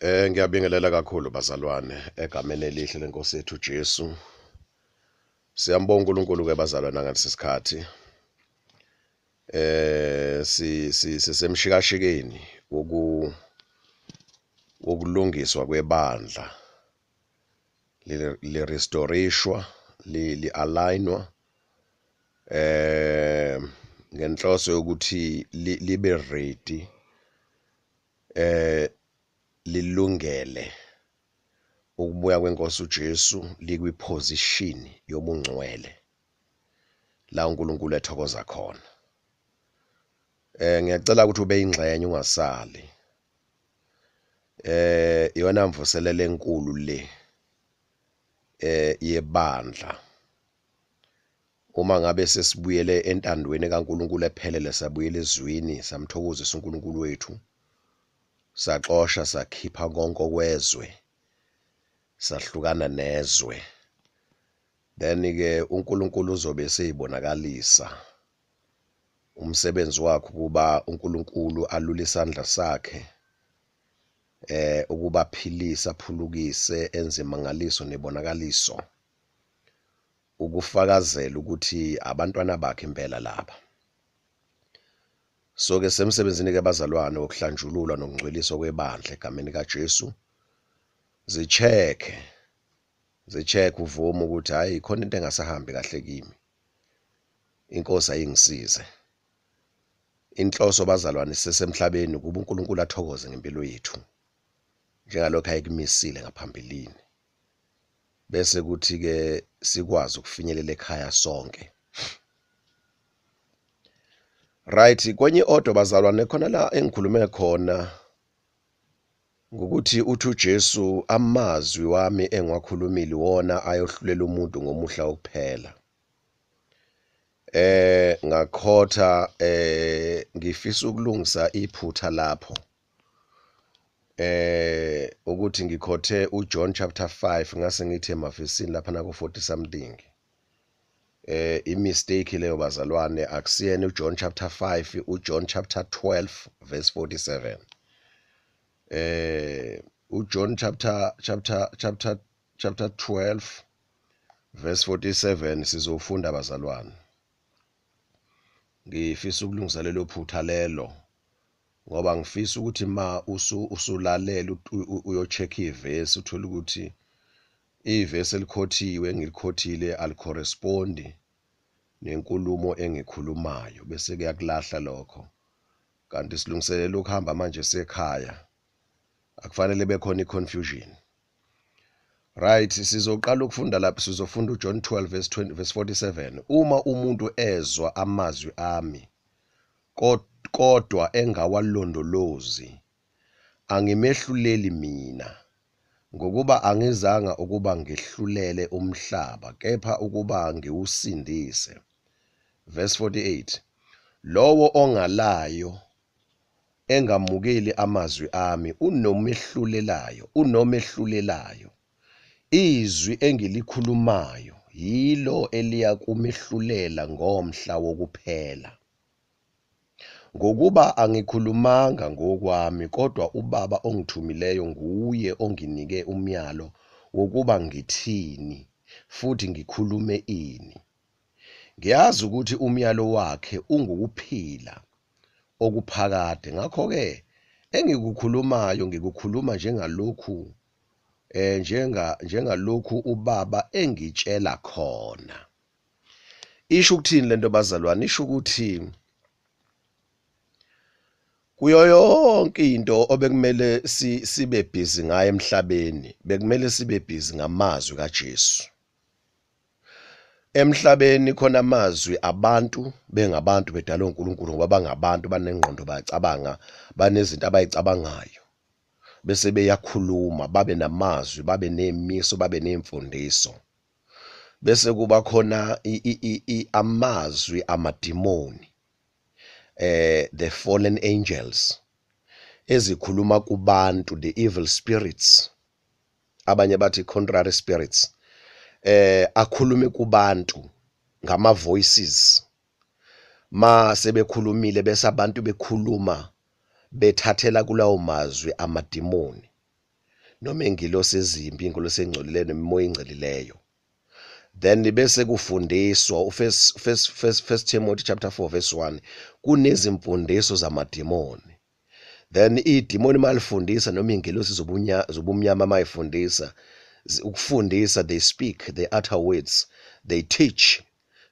Ngiyabingelela kakhulu bazalwane egameni elihle lenkosi yethu Jesu. Siyambonga uNkulunkulu ke bazalwane ngalesi sikhathi. Sisemshikashikeni wokulungiswa kwebandla. Li restoreshwa, li alignwa ngenhloso yokuthi libe ready lilungele ukubuya kwenkosi uJesu likwiposition yobungcwele la uNkulunkulu ethokoza khona. Ngiyacela ukuthi ube ingxenye ungasali. Iyona mvuselelo enkulu le yebandla. Uma ngabe sesibuyele entandweni kaNkulunkulu ephelele sabuyela ezwini samthokozisa uNkulunkulu wethu, saxosha sakhipha konke okwezwe, sahlukana nezwe, then ke uNkulunkulu uzobe seyibonakalisa umsebenzi wakhe kuba uNkulunkulu alule isandla sakhe ukuba philisa, aphulukise, enze imangaliso nebonakaliso ukufakazela ukuthi abantwana bakhe impela laba. So ke semsebenzini ke bazalwane wokuhlanjululwa nokungcweliswa kwebandla egameni kaJesu. Zicheck uvuma ukuthi hayi khona into engasahambi kahle kimi. Inkosi ayingisize. Inhloso bazalwane sisemhlabeni kuba uNkulunkulu athokoze ngempilo yethu. Njengalokho ayekumisile ngaphambilini. Bese kuthi ke sikwazi ukufinyelela ekhaya sonke. Right, kwenye odwa bazalwane khona la engikhulume khona ngokuthi uthi uJesu amazwi wami engiwakhulumile wona ayohlulela umuntu ngomuhla wokuphela. Ngakhotha ngifisa ukulungisa iphutha lapho. Ukuthi ngikhothe uJohn chapter 5 ngase ngithi emavesini lapha na ku 40 something. I-mistake leyo bazalwane akusiyena uJohn chapter 5, uJohn chapter 12 verse 47. uJohn chapter 12 verse 47 sizofunda bazalwane. Ngifisa ukulungisa lelo phutha lelo ngoba ngifisa ukuthi ma usulalela uyocheck ivesi uthola ukuthi ivesi elikhothiwe ngilikhothile alicorrespondi nenkulumo engikhulumayo bese kuyakulahla lokho. Kanti silungiselela ukuhamba manje sekhaya akufanele bekhona iconfusion. Right, sizoqala ukufunda lapho sizofunda uJohn 12 verse 47. Uma umuntu ezwa amazwi ami kodwa engawalondolozi angimehluleli mina, ngokuba angizanga ukuba ngehlulele umhlaba kepha ukuba ngiwusindise. Verse 48. Lowo ongalayo engamukeli amazwi ami unomehlulelayo. Izwi engilikhulumayo yilo eliya kumehlulela ngomhla wokuphela. Ngokuba angikhulumanga ngokwami kodwa uBaba ongithumileyo nguye onginike umyalo wokuba ngithini futhi ngikhulume ini. Ngiyazi ukuthi umyalo wakhe ungukuphila okuphakade. Ngakho ke engikukhulumayo ngikukhuluma njengalokhu uBaba engitshela khona. Isho ukuthini lento bazalwane? Isho ukuthi kuyo yonke into obekumele sibe busy ngayo emhlabeni, bekumele sibe busy ngamazwi kaJesu. Emhlabeni khona amazwi abantu bengabantu bedalwe uNkulunkulu ngoba bangabantu banengqondo bayacabanga, banezinto abayicabangayo. Bese beyakhuluma, babe namazwi, babe nemiso, babe nemfundiso. Bese kuba khona amazwi amadimoni. The fallen angels ezikhuluma kubantu, the evil spirits, abanye bathi contrary spirits, akhulume kubantu ngama voices. Ma sebekhulumile bese abantu bekhuluma bethathela kulawo mazwi amadimoni. noma ingilosi ezimbi, ingilosi engcolileyo nemimoya engcolileyo. Then bese kufundiswa First Timothy chapter 4 verse 1 kunezimfundiso zamadimoni. Then idimoni malifundisa noma ingilosi zobumnyama mayifundisa, ukufundisa, they speak, they utter words, they teach,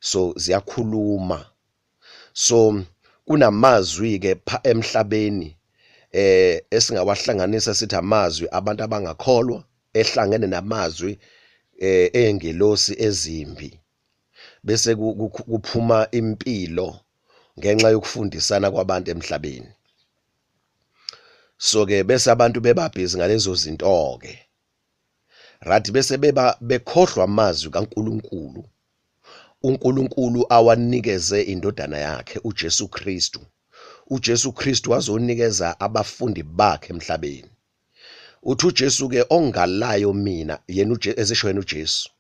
so ziyakhuluma. So kunamazwi ke emhlabeni esingawahlanganisa sithi amazwi abantu abangakholwa ehlangene namazwi engelosi ezimbi, bese kuphuma impilo ngenxa yokufundisana kwabantu emhlabeni. So ke bese abantu bebabhizi ngalezo zinto ke, right, bese bekhohlwa amazwi kaNkuluNkulu. uNkulunkulu awanikeze indodana yakhe uJesu Kristu. uJesu Kristu wazonikeza abafundi bakhe emhlabeni. Uthi uJesu ke ongalayo mina yena ezisho yena uJesu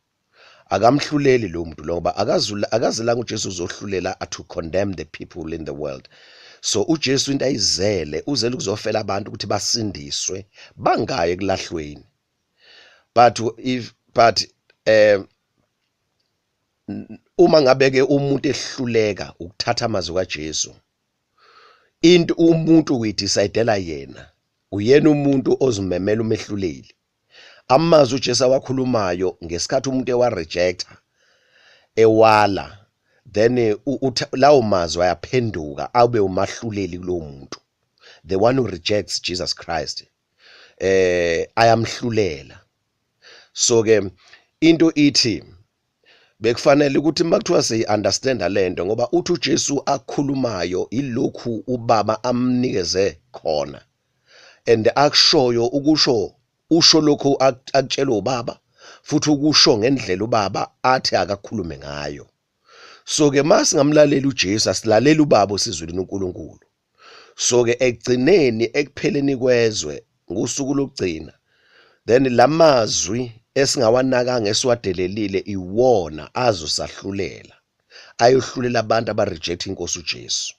akamhluleli lo muntu ngoba akazilanga uJesu uzohlulela to condemn the people in the world. So uJesu into ayizele uzele ukuzofela abantu ukuthi basindiswe bangaye kulahlweni. But uma ngabe ke umuntu ehluleka ukuthatha amazwi kaJesu, into umuntu uyidecidela yena, uyena umuntu ozimemela umehluleli. Amazwi uJesu awakhulumayo ngesikhathi umuntu ewarejecta ewala, then lawo mazwi ayaphenduka abe umahluleli kulowo muntu. The one who rejects Jesus Christ ayamhlulela. So ke into ithi bekufanele ukuthi makuthiwa siyi-understand lento ngoba uthi uJesu akhulumayo ilokhu ubaba amnikeze khona, and akushoyo usho lokho akutshelwe ubaba futhi ukusho ngendlela ubaba athi akakhulume ngayo. So ke masingamlaleli uJesu asilalela ubaba osizwini uNkulunkulu. So ke ekugcineni ekupheleni kwezwe ngosuku lokugcina, then lamazwi esingawanakanga esiwadelelile iwona azosahlulela, ayohlulela abantu abareject inkosi uJesu.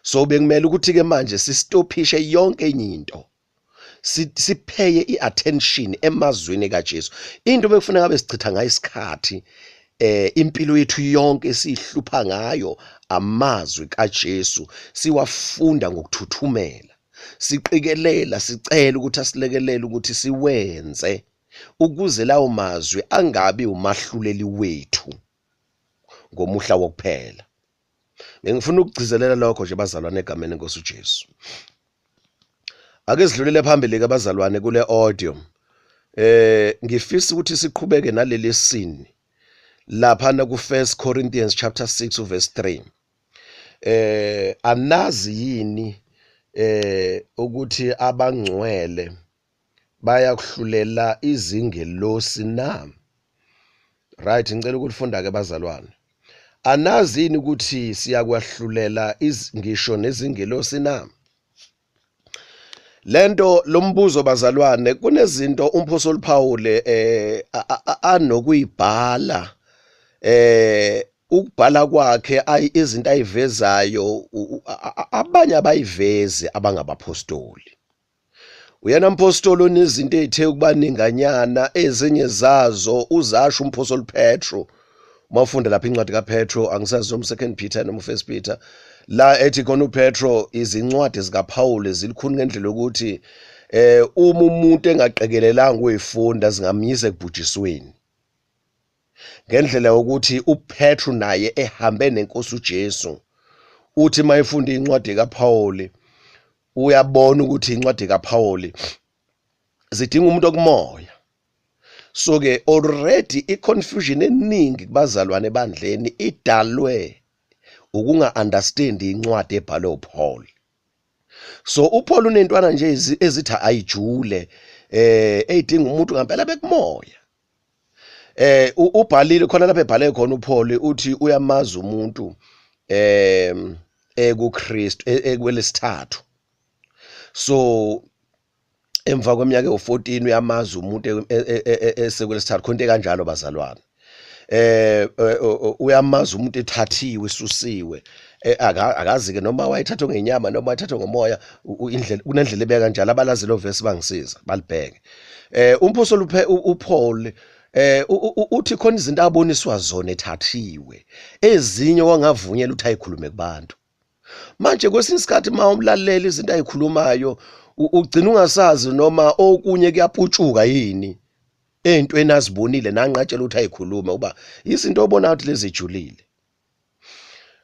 So bekumele ukuthi ke manje sistopishe yonke enye into, sipheye iattention emazwini kaJesu. Into bekufuneka ngabe sichitha ngayo isikhathi impilo yethu yonke sihlupha ngayo amazwi kaJesu, siwafunda ngokuthuthumela, siqikelela, sicela ukuthi asilekelele ukuthi siwenze ukuze lawo mazwi angabi umahluleli wethu ngomuhla wokuphela. Ngifuna ukugcizelela lokho nje bazalwane egameni lenkosi uJesu. Ake sidlulele phambili ke bazalwane kule audio. Ngifisa ukuthi siqhubeke naleli scene lapha na ku 1 Corinthians chapter 6 verse 3. Anazi yini ukuthi abangcwele bayakuhlulela izingelosi na? Right, ngicela ukulifunda ke bazalwane. Anazi yini ukuthi siyakwahlulela ngisho nezingelosi na? Lento lombuzo bazalwane kunezinto uMphostoli Paul anokuyibhala, ukubhala kwakhe izinto ayivezayo abanye abayivezi abangabaphostoli. Uyena umpostoli onezinto ezithe ukubaninganyana, ezinye zazo uzasho uMphostoli Petro. Mawufunda lapha incwadi kaPetro, angisazi noma 2 Peter noma 1 Peter, la ethi khona uPetro izincwadi zikaPaul zilikhuni ngendlela ukuthi uma umuntu engaqekelelanga uyifunda zingamyisa ekubhujisweni. Ngendlela ukuthi uPetro naye ehambe nenkosi uJesu, uthi mayifunda incwadi kaPaul uyabona ukuthi incwadi kaPaul zidinga umuntu okumoya. So ke already iconfusion eningi kubazalwane bandleni idalwe ukunga understand incwadi ebhalwe uPaul. So uPaul unentwana nje ezithi ayijule edinga umuntu ngempela bekumoya. Ubhalile khona lapha ebhale khona uPaul uthi uyamaza umuntu kuKristu ekwelesithathu. So emva kweminyaka u14 uyamaza umuntu esekwelesithathu khonto kanjalo bazalwane. Uyamaza umuntu ethathiwe isusiwe akazi ke noma wayithathwa ngenyama noma wayithathwa ngomoya indlela kunendlela ebeka kanjalo abalazi lo verse bangisiza balibheke. Umphostoli uPaul uthi khona izinto aboniswa zona ethathiwe ezinye wangavunyela ukuthi ayikhulume kubantu. Manje kwesinye isikhathi uma umlalela izinto ayikhulumayo ugcina ungasazi noma okunye kuyaputshuka yini ey'ntweni azibonile nanqatshela ukuthi ayikhuluma uba izinto obona ukuthi lezi julile.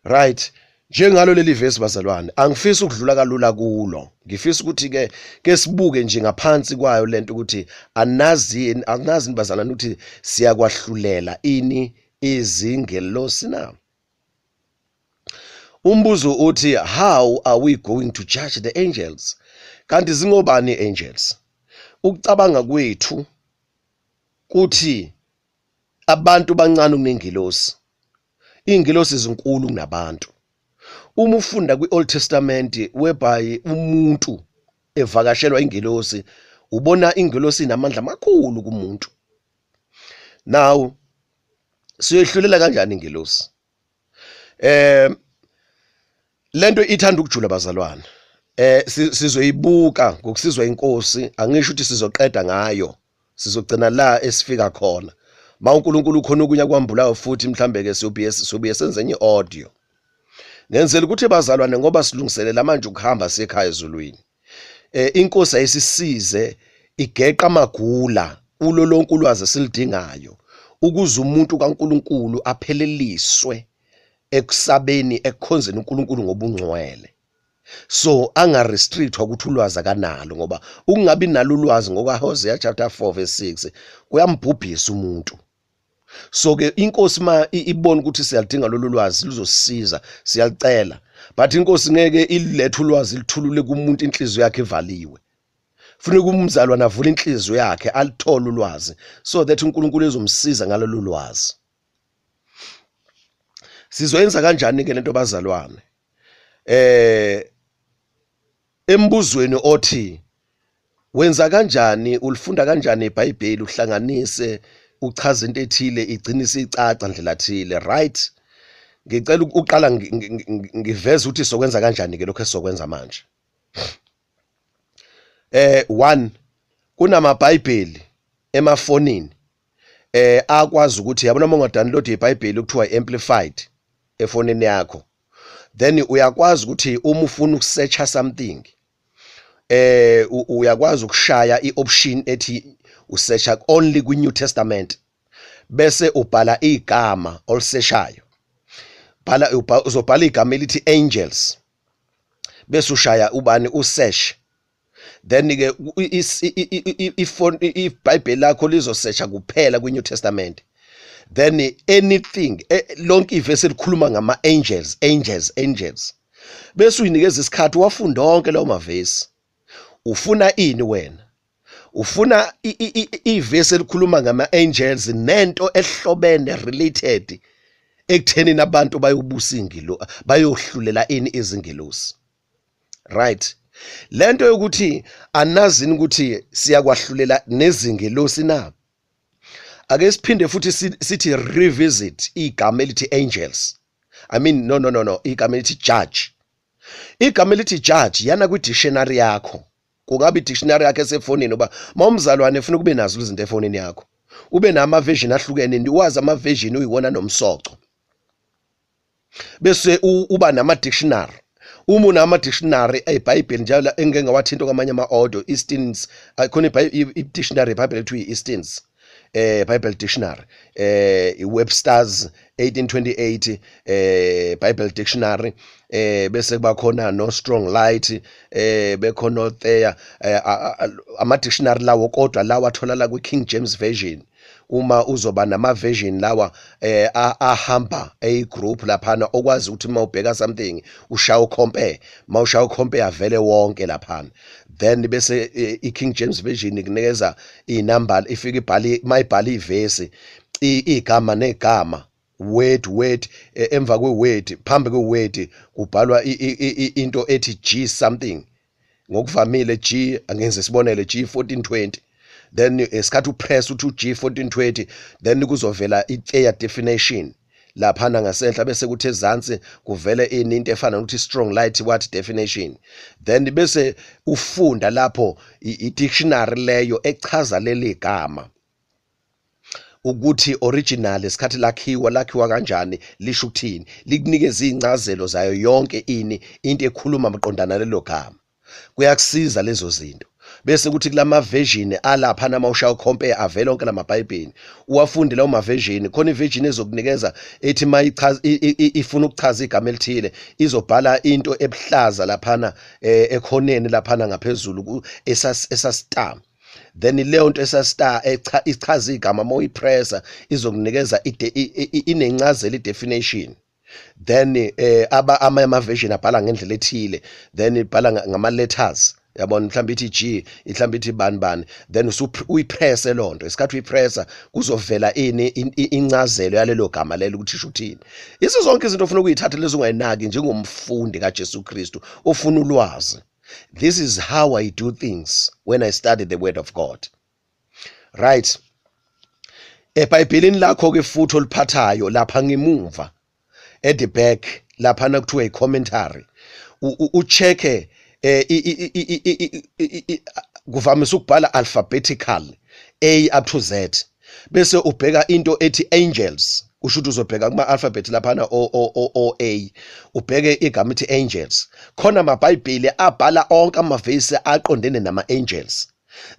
Right, njengalo leli verse bazalwane angifisi ukudlula kalula kulo, ngifisa ukuthi ke sibuke nje ngaphansi kwayo lento ukuthi anazi bazalwane ukuthi siyakwahlulela ini izingelosi na. Umbuzo uthi how are we going to judge the angels? Kanti zingobani angels? Ukucabanga kwethu kuthi abantu bancane kunengilosi, ingilosi izinkulu kunabantu. Uma ufunda kwi-Old Testament whereby umuntu evakashelwa ingilosi ubona ingilosi inamandla amakhulu kumuntu. Now siyohlulela kanjani ingilosi? Lento ithanda ukujula bazalwane. Sizoyibuka ngokusizwa inkosi, angisho ukuthi sizoqeda ngayo, sizogcina la esifika khona. Ma uNkulunkulu khona ukunya kwambulayo futhi mhlambe ke siyobuye senze enye audio. Ngenzela ukuthi bazalwane ngoba silungiselela manje ukuhamba sekhaya ezulwini. Inkosi ayisisize igeqa amagula ulo lonke ulwazi silidingayo ukuze umuntu kaNkulunkulu apheleliswe ekusabeni ekukhonzeni uNkulunkulu ngobungcwele. So angarestrictwa ukuthi ulwazi akanalo ngoba ukungabi nalo ulwazi ngokaHosea chapter 4 verse 6 kuyambhubhisa umuntu. So ke inkosi ma ibona ukuthi siyalidinga lolu lwazi luzosisiza siyalicela, but inkosi ngeke ilethe ulwazi lithulule kumuntu inhliziyo yakhe evaliwe. Kufanele umzalwane avule inhliziyo yakhe alithole ulwazi so that uNkulunkulu ezomsiza ngalolu lwazi. Sizoyenza kanjani ke lento bazalwane? Embuzweni othi wenza kanjani, ulifunda kanjani iBhayibheli uhlanganise uchaza into ethile igcinise icaca ndlela thile, right? Ngicela uqala ngiveze ukuthi sokwenza kanjani ke lokho esokwenza manje. 1 kunamaBhayibheli emafonini akwazi ukuthi yabona uma ungadownload iBhayibheli okuthiwa amplified efonini yakho, then uyakwazi ukuthi uma ufuna ukusearcha something uyakwazi ukushaya ioption ethi usearcha only kwiNew Testament bese ubhala igama oliseshayo. Uzobhala igama elithi angels bese ushaya ubani usearch, then ke iBhayibheli lakho lizosearcha kuphela kwiNew Testament. Then anything lonke ivesi elikhuluma ngama angels bese uyinikeza isikhathi wafunda onke lawo mavesi. Ufuna ini wena? Ufuna ivesi elikhuluma ngama angels nento ehlobene related ekutheni nabantu bayobusa ingilo bayohlulela ini izingelosi, right? Lento yokuthi anazini ukuthi siyakwahlulela nezingelosi na. Ake siphinde futhi sithi revisit igama elithi angels. I mean no igama elithi judge. Igama elithi judge yana kwi dictionary yakho. Kungabe i-dictionary yakhe esefonini uba mawumzalwane ufuna kube nazo izinto efonini yakho. Ube nama version ahlukene, ndiwazi ama version uyiwona nomsoco. Bese uba nama dictionary. Uma unama dictionary eBhayibheli njalo engeke ngawathinto kwamanye ama audio Eastins, khona i-dictionary eBhayibheli ethu i-Eastins. Bible Dictionary, Webster's 1828 Bible Dictionary, bese kuba khona no Strong Light, bekhona Thea, ama dictionary lawo kodwa lawa atholala kwi King James Version. Uma uzoba nama version lawa ahamba group laphana okwazi ukuthi mawubheka something ushaya compare, mawushaya compare vele wonke laphana. Then bese iKing James Version ikunikeza inumber ifika ibhali mayibhala ivesi igama negama word emva kweword phambi kweword kubhalwa into ethi G something. Ngokuvamile G angenze sibonele G 1420, then esikhathi upress uthi G 1420 then kuzovela i-clear definition laphana ngasenhla bese kuthi ezansi kuvele into efana nokuthi strong light what definition, then bese ufunda lapho i-dictionary leyo echaza leli gama ukuthi original isikhathi lakhiwa kanjani, lisho ukuthini, likunikeza incazelo zayo yonke into ekhuluma maqondana lelo gama. Kuyakusiza lezo zinto. Bese kuthi kulama version alapha namawushaw compare avela onke lamabhayibheli uwafunde lawo ma version khona iversion ezokunikeza ethi mayichaza ifuna ukuchaza igama elithile izobhala into ebuhlaza laphana ekhoneni laphana ngaphezulu esastar, then leyo nto esastar ichaza igama moyipressa izokunikeza inencazelo idefinition. Then ama version abhala ngendlela ethile, then ibhala ngama letters, yabona mhlawumbe ithi G mhlawumbe ithi bani, then uyipress lonto isikhathi uyipressa kuzovela incazelo yalelo gama lelo ukuthi isho ukuthini. Izo zonke izinto ofuna ukuyithatha lezo ungayinaki njengomfundi kaJesu Kristu ofuna ulwazi. This is how I do things when I study the word of God, right? eBhayibhelini lakho ke futhi oliphathayo lapha ngemuva at the back lapha nakuthiwa i-commentary uchecke kuvamise ukubhala alphabetical A up to Z, bese ubheka into ethi angels, usho ukuthi uzobheka kuma alphabet laphana o A, ubheke igama ethi angels. Khona amabhayibheli abhala onke amavesi aqondene nama angels.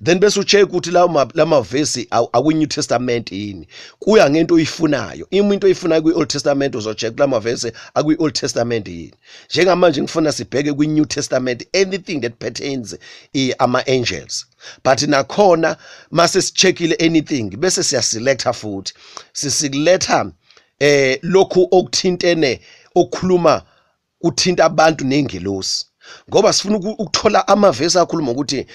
Then bese ucheck ukuthi lama verse akwi-New Testament yini, kuya ngento oyifunayo. Into oyifunayo kwi-Old Testament uzocheck lama verse akwi-Old Testament yini. Njengamanje ngifuna sibheke kwi-New Testament anything that pertains ama angels, but nakhona mase sicheckile anything bese siya selecta futhi sisiletha lokhu okuthintene okukhuluma uthinta abantu nengelosi, ngoba sifuna ukuthola amavesi akhuluma ukuthi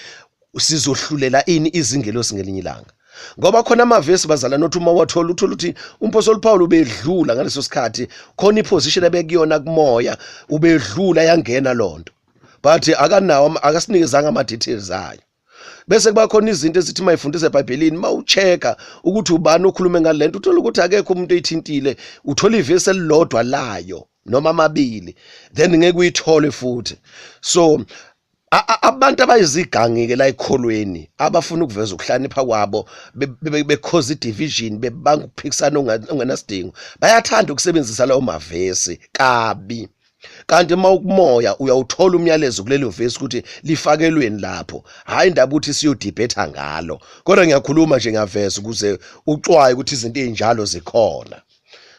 sizohlulela ini izingelosi ngelinye ilanga. Ngoba khona amavesi bazala nothi uma wathola uthola ukuthi umpostoli Paul ubedlula ngaleso sikhathi khona iposition ebekuyona kumoya ubedlula yangena lonto, but akanawo akasinikezanga ama details ayo. Bese kuba khona izinto ezithi mayifundise eBhayibhelini mawuchecka ukuthi ubani okhulume ngalento uthola ukuthi akekho umuntu oyithintile, uthola ivesi elilodwa layo noma amabili, then ngeke uyithole futhi. So abantu abayizigangi ke la ekholweni abafuna ukuveza ukuhlanipha kwabo because division bebanga ukuphikisana ongenasidingo bayathanda ukusebenzisa lawo mavesi kabi. Kanti mawukumoya uyawuthola umyalezo kulelo vesi ukuthi lifakelweni lapho, hayi indaba ukuthi siyodebate ngalo, kodwa ngiyakhuluma nje ngavesi ukuze ucwaye ukuthi izinto ezinjalo zikhona.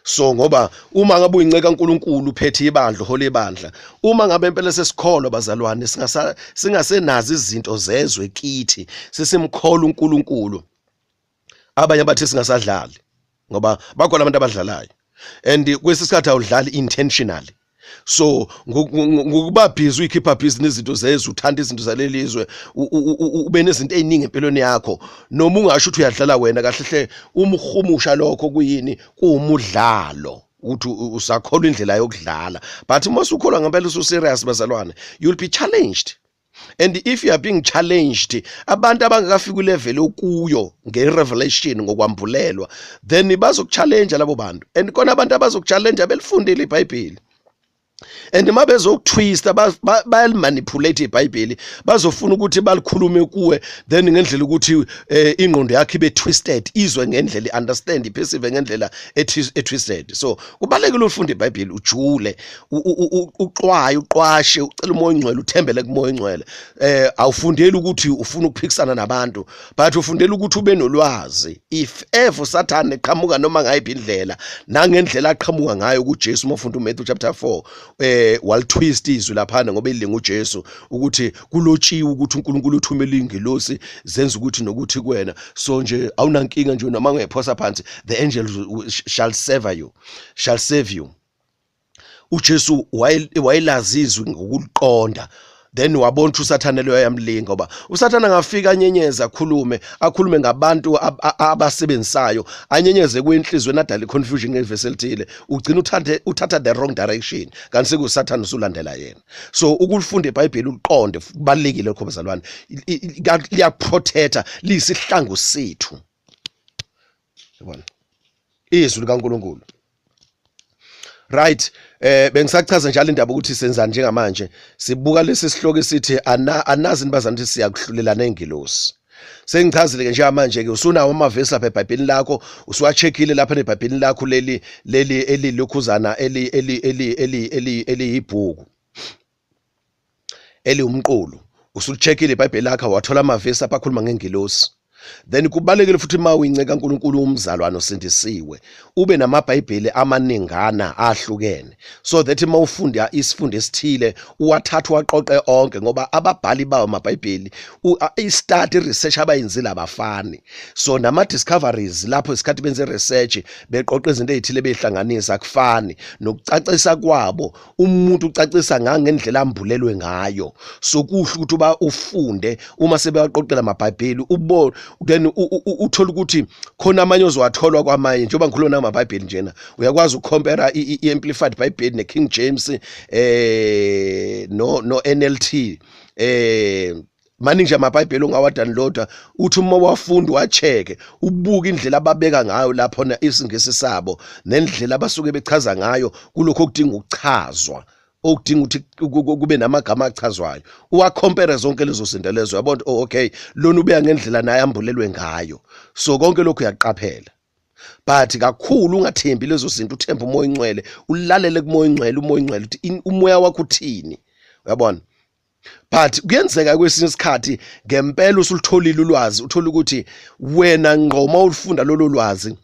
So ngoba uma ngabe uyinceka uNkulunkulu uphethe ibandla hola ibandla, uma ngabe impela sesikholwa bazalwane singasenazi izinto zezwe kithi sesimkhola uNkulunkulu, abanye bathi singasadlali ngoba bakhona abantu abadlalayo and kwesisikhathi awudlali intentionally. So ngokuba busy uyikhipha business izinto zezwe uthanda izinto zalelizwe ube nezinto eziningi empilweni yakho, noma ungasho ukuthi uyadlala wena kahle hle umhumusha lokho kuyini kuwumudlalo ukuthi usakholwa indlela yokudlala, but uma usukholwa ngempela ususerious bazalwane you'll be challenged. And if you are being challenged, abantu abangakafika ulevel okuyo ngerevelation ngokwambulelwa, then bazokuchallenge labo bantu, and kona abantu abazokuchallenge belifundile iBhayibheli. And uma bezokutwista bayamanipulate iBhayibheli bazofuna ukuthi balikhulume kuwe, then ngendlela ukuthi ingqondo yakhe ibe twisted, izwe ngendlela understand iperceive ngendlela twisted. So kubalekile ufunde iBhayibheli ujule uqwaye uqwashe ucela umoya ongcwele uthembele kumoya ongcwele. Awufundeli ukuthi ufuna ukuphikisana nabantu, but ufundela ukuthi ube nolwazi. If ever Satan eqhamuka noma ngayiphi indlela nangendlela aqhamuka ngayo kuJesu, uma ufunda uMatthew chapter 4 walitwist izwi laphana ngoba ilinga uJesu ukuthi kulotshiwe ukuthi uNkulunkulu uthumela ingelosi zenza ukuthi nokuthi kuwena, so nje awunankinga nje noma ngephosa phansi the angels shall save you. uJesu wayelazizwe ngokuliqonda, then wabona ukuthi uSathane lo yamlinga ngoba uSathane angafika anyenyeza akhulume ngabantu abasebenzayo, anyenyeze kwenhlizweni adala confusion ngevesi elithile, ugcina uthatha the wrong direction kanti sekuSathane usulandela yena. So ukulifunda iBhayibheli uliqonde kubalekile lokho bazalwane, liyaprotecta, liyisihlangu sethu. Yabona izwi likaNkulunkulu Right, bengisachaza njalo indaba ukuthi senzani njengamanje sibuka lesi sihloko esithi anazi nibazana ukuthi siyakuhlulela nengilosi. Sengichazile ke njengamanje ke usunawo amavesi lapha eBhayibhelini lakho, usuwacheckile lapha eBhayibhelini lakho leli elilokhuzana eliyibhuku eliwumqulu. Usucheckile iBhayibheli lakho wathola amavesi apha akhuluma ngengilosi. Then kubalekile futhi mawuyinceka kaNkulunkulu umzalwane osindisiwe ube namabhayibheli amaningana ahlukene, so that mawufunda isifundo esithile uwathatha waqoqe onke, ngoba ababhali bawo amabhayibheli i-study research abayenzile abafani. So nama discoveries lapho isikhathi benze research beqoqe izinto ezithile behlanganisa akufani, nokucacisa kwabo umuntu ucacisa ngendlela ambulelwe ngayo. So kuhle ukuthi uba ufunde uma sebewaqoqela amabhayibheli ubone, then uthola ukuthi khona amanye ozowatholwa kwamanye. Njengoba ngikhuluma namabhayibheli njena uyakwazi ukucompare i-Amplified Bible ne-King James no NLT maningi nje amabhayibheli ongawadownloada uthi uma wafunda wacheke ubuka indlela ababeka ngayo lapho na isingisi sabo nendlela abasuke bechaza ngayo kulokho okudinga ukuchazwa, okudinga ukuthi kube namagama achazwayo, uwacompare zonke lezo zinto lezo yabona. Oh okay, lona ubeya ngendlela naye ambulelwe ngayo. So konke lokho uyaqaphela, but kakhulu ungathembi lezo zinto, uthemba umoya ingcwele, ulalele kumoya ingcwele, umoya ingcwele uthi umoya wakho uthini, uyabona. But kuyenzeka kwesinye isikhathi ngempela usulitholile ulwazi, uthola ukuthi wena ngqoma ulifunda lolo lwazi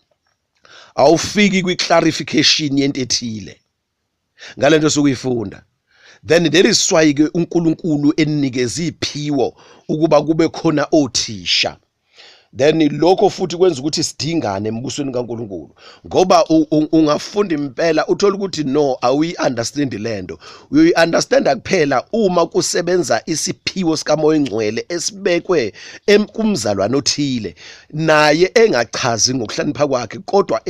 awufiki kwi-clarification yento ethile ngalento sokuyifunda. Then there is why ke uNkulunkulu enikeza iphiwo ukuba kube khona othisha. Then lokho futhi kwenza ukuthi sidingane embusweni kaNkulunkulu, ngoba ungafunda impela uthola ukuthi no awi understand lento. We understand kuphela uma kusebenza isiphiwo sikamoya ingcwele esibekwe kumzalwane othile, naye engachazi ngokuhlakanipha kwakhe, kodwa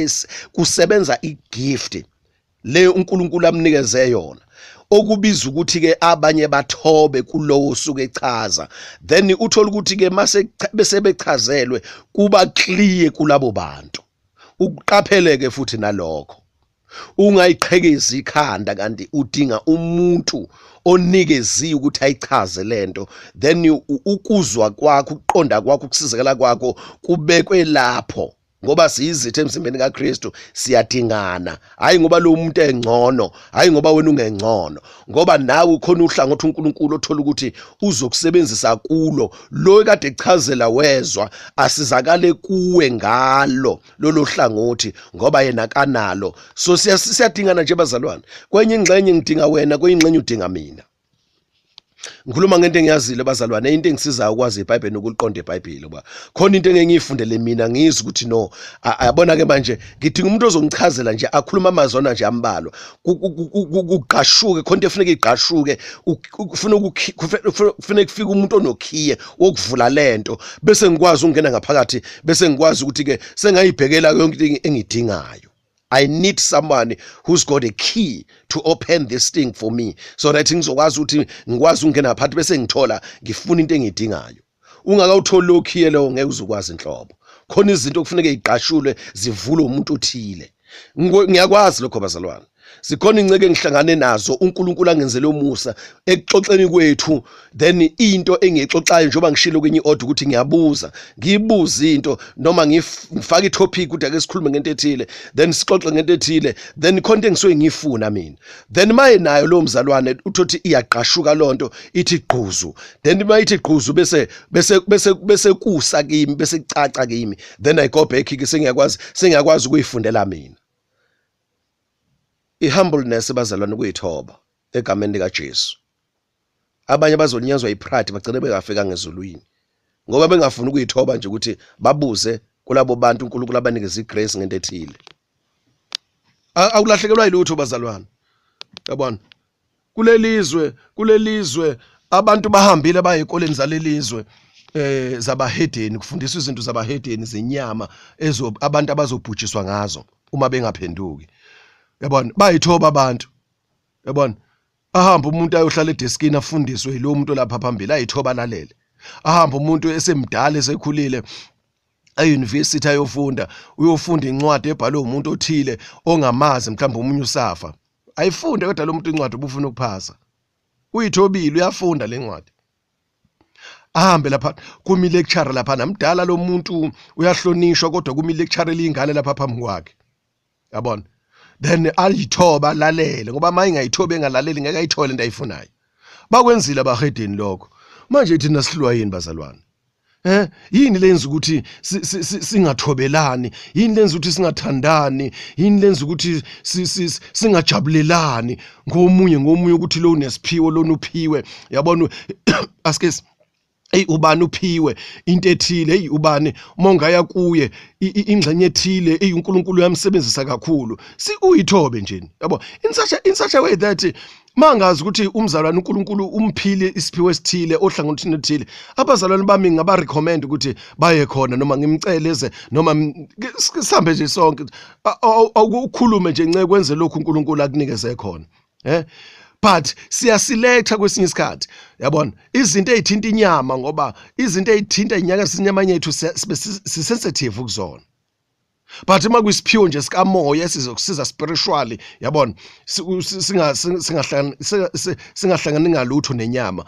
kusebenza igift le uNkulunkulu amnikeze yona, okubiza ukuthi ke abanye bathobe kulowo suke echaza. Then uthola ukuthi ke mase bese bechazelwe kuba clear kulabo bantu. Uqapheleke futhi nalokho, ungayiqhekezi ikhanda kanti udinga umuntu onikeziwe ukuthi ayichaze lento, then ukuzwa kwakho, ukuqonda kwakho, ukusizakala kwakho kubekwe lapho. Ngoba siyizithe emzimbeni kaKristu siyadingana, hayi ngoba lo muntu engcono, hayi ngoba wena ungengcono, ngoba nawe ukhona uhlangothi uNkulunkulu othola ukuthi uzokusebenzisa kulo lo kade echazela wezwa asizakale kuwe ngalo lolo hlangothi ngoba yena kanalo. So siyadingana nje bazalwane, kwenye ingxenye ngidinga wena, kwenye ingxenye udinga mina. Ngikhuluma ngento engiyazile bazalwane, into engisizayo ukwazi iBhayibheli nokuliqonda iBhayibheli, ngoba khona into engiyifundele mina ngizwe ukuthi no ayabona ke manje ngidinga umuntu ozongichazela nje akhuluma amazona nje ambalwa, kuqashuke khona into efuneka iqashuke, kufuneka kufike umuntu onokhiye wokuvula lento, bese ngikwazi ukungena ngaphakathi, bese ngikwazi ukuthi ke sengayibhekela yonke into engidingayo. I need someone who's got a key to open this thing for me, so that ngizokwazi ukuthi ngikwazi ukungena phakathi bese ngithola ngifuna into engidingayo. Ungakawutholi lo key lo ngeke uzokwazi inhlobo. Khona izinto kufuneka iqashulwe zivulwe umuntu othile. Ngiyakwazi lokho bazalwane. Sikhona inceke engihlangane nazo uNkulunkulu angenzele umusa ekuxoxeni kwethu, then into engiyixoxayo njengoba ngishilo kwenye order ukuthi ngiyabuza, ngiyibuza into noma ngifaka itopic ukuthi ake sikhulume ngento ethile, then sixoxe ngento ethile, then khona into engisuke ngifuna mina, then maye nayo lo mzalwane uthothi iyaqashuka lonto ithi gquzu, then mayithi gquzu bese kusa kimi, bese kucaca kimi, then I go back ke sengiyakwazi ukuyifundela mina. I-humbleness bazalwane kuyithoba egameni likaJesu. Abanye bazonyazwa ipride bagcine bengafika ngezulwini ngoba bengafuni ukuyithoba nje ukuthi babuze kulabo bantu uNkulunkulu abanikeza igrace ngento ethile. Awulahlekelwa yilutho bazalwane, yabona. Kulelizwe abantu bahambile bayikoleni zalelizwe zabahedeni kufundiswa izinto zabahedeni zenyama abantu abazobhujiswa ngazo uma bengaphenduki. Yabona, bayithoba abantu. Yabona, ahamba umuntu ayohlala edeskini afundiswe yilo muntu lapha phambili, ayithoba lalele. Ahamba umuntu esemdala esekhulile e-university uyofunda incwadi ebhalwe umuntu othile ongamazi, mhlawumbe umunye usafa. ayifunde kodwa lo muntu incwadi ubufuna ukuphasa uyithobile uyafunda lencwadi ahambe lapha kumi lecture lapha namdala lo muntu uyahlonishwa kodwa kumi lecture elingane lapha phambi kwakhe yabona then ayithoba lalele ngoba maye ngayithoba engalaleli ngeke ayithole into ayifunayo bakwenzile abahedeni lokho manje thina sihlwa yini bazalwane yini lenza ukuthi singathobelani yini lenza ukuthi singathandani yini lenza ukuthi singajabulelani ngomunye ukuthi lo unesiphiwo lo uphiwe yabona aske ubani uphiwe into ethile ubani mongaya kuye ingxenye ethile uNkulunkulu uyamsebenzisa kakhulu uyithobe nje yabo in such a way that mangazi ukuthi umzalwane uNkulunkulu umphile isiphiwo esithile ohlangothini ethile abazalwane bami ngaba recommend ukuthi baye khona noma ngimceleze noma sihambe nje sonke ukukhulume nje nceke kwenze lokhu uNkulunkulu akunikeze khona but siyasiletha kwesinye isikhathi yabona izinto ezithinta inyama ngoba izinto ezithinta inyaka sinyama yethu sensitive kuzona but uma kwisiphiwo nje sikamoya esizokusiza spiritually yabona singahlangani ngalutho nenyama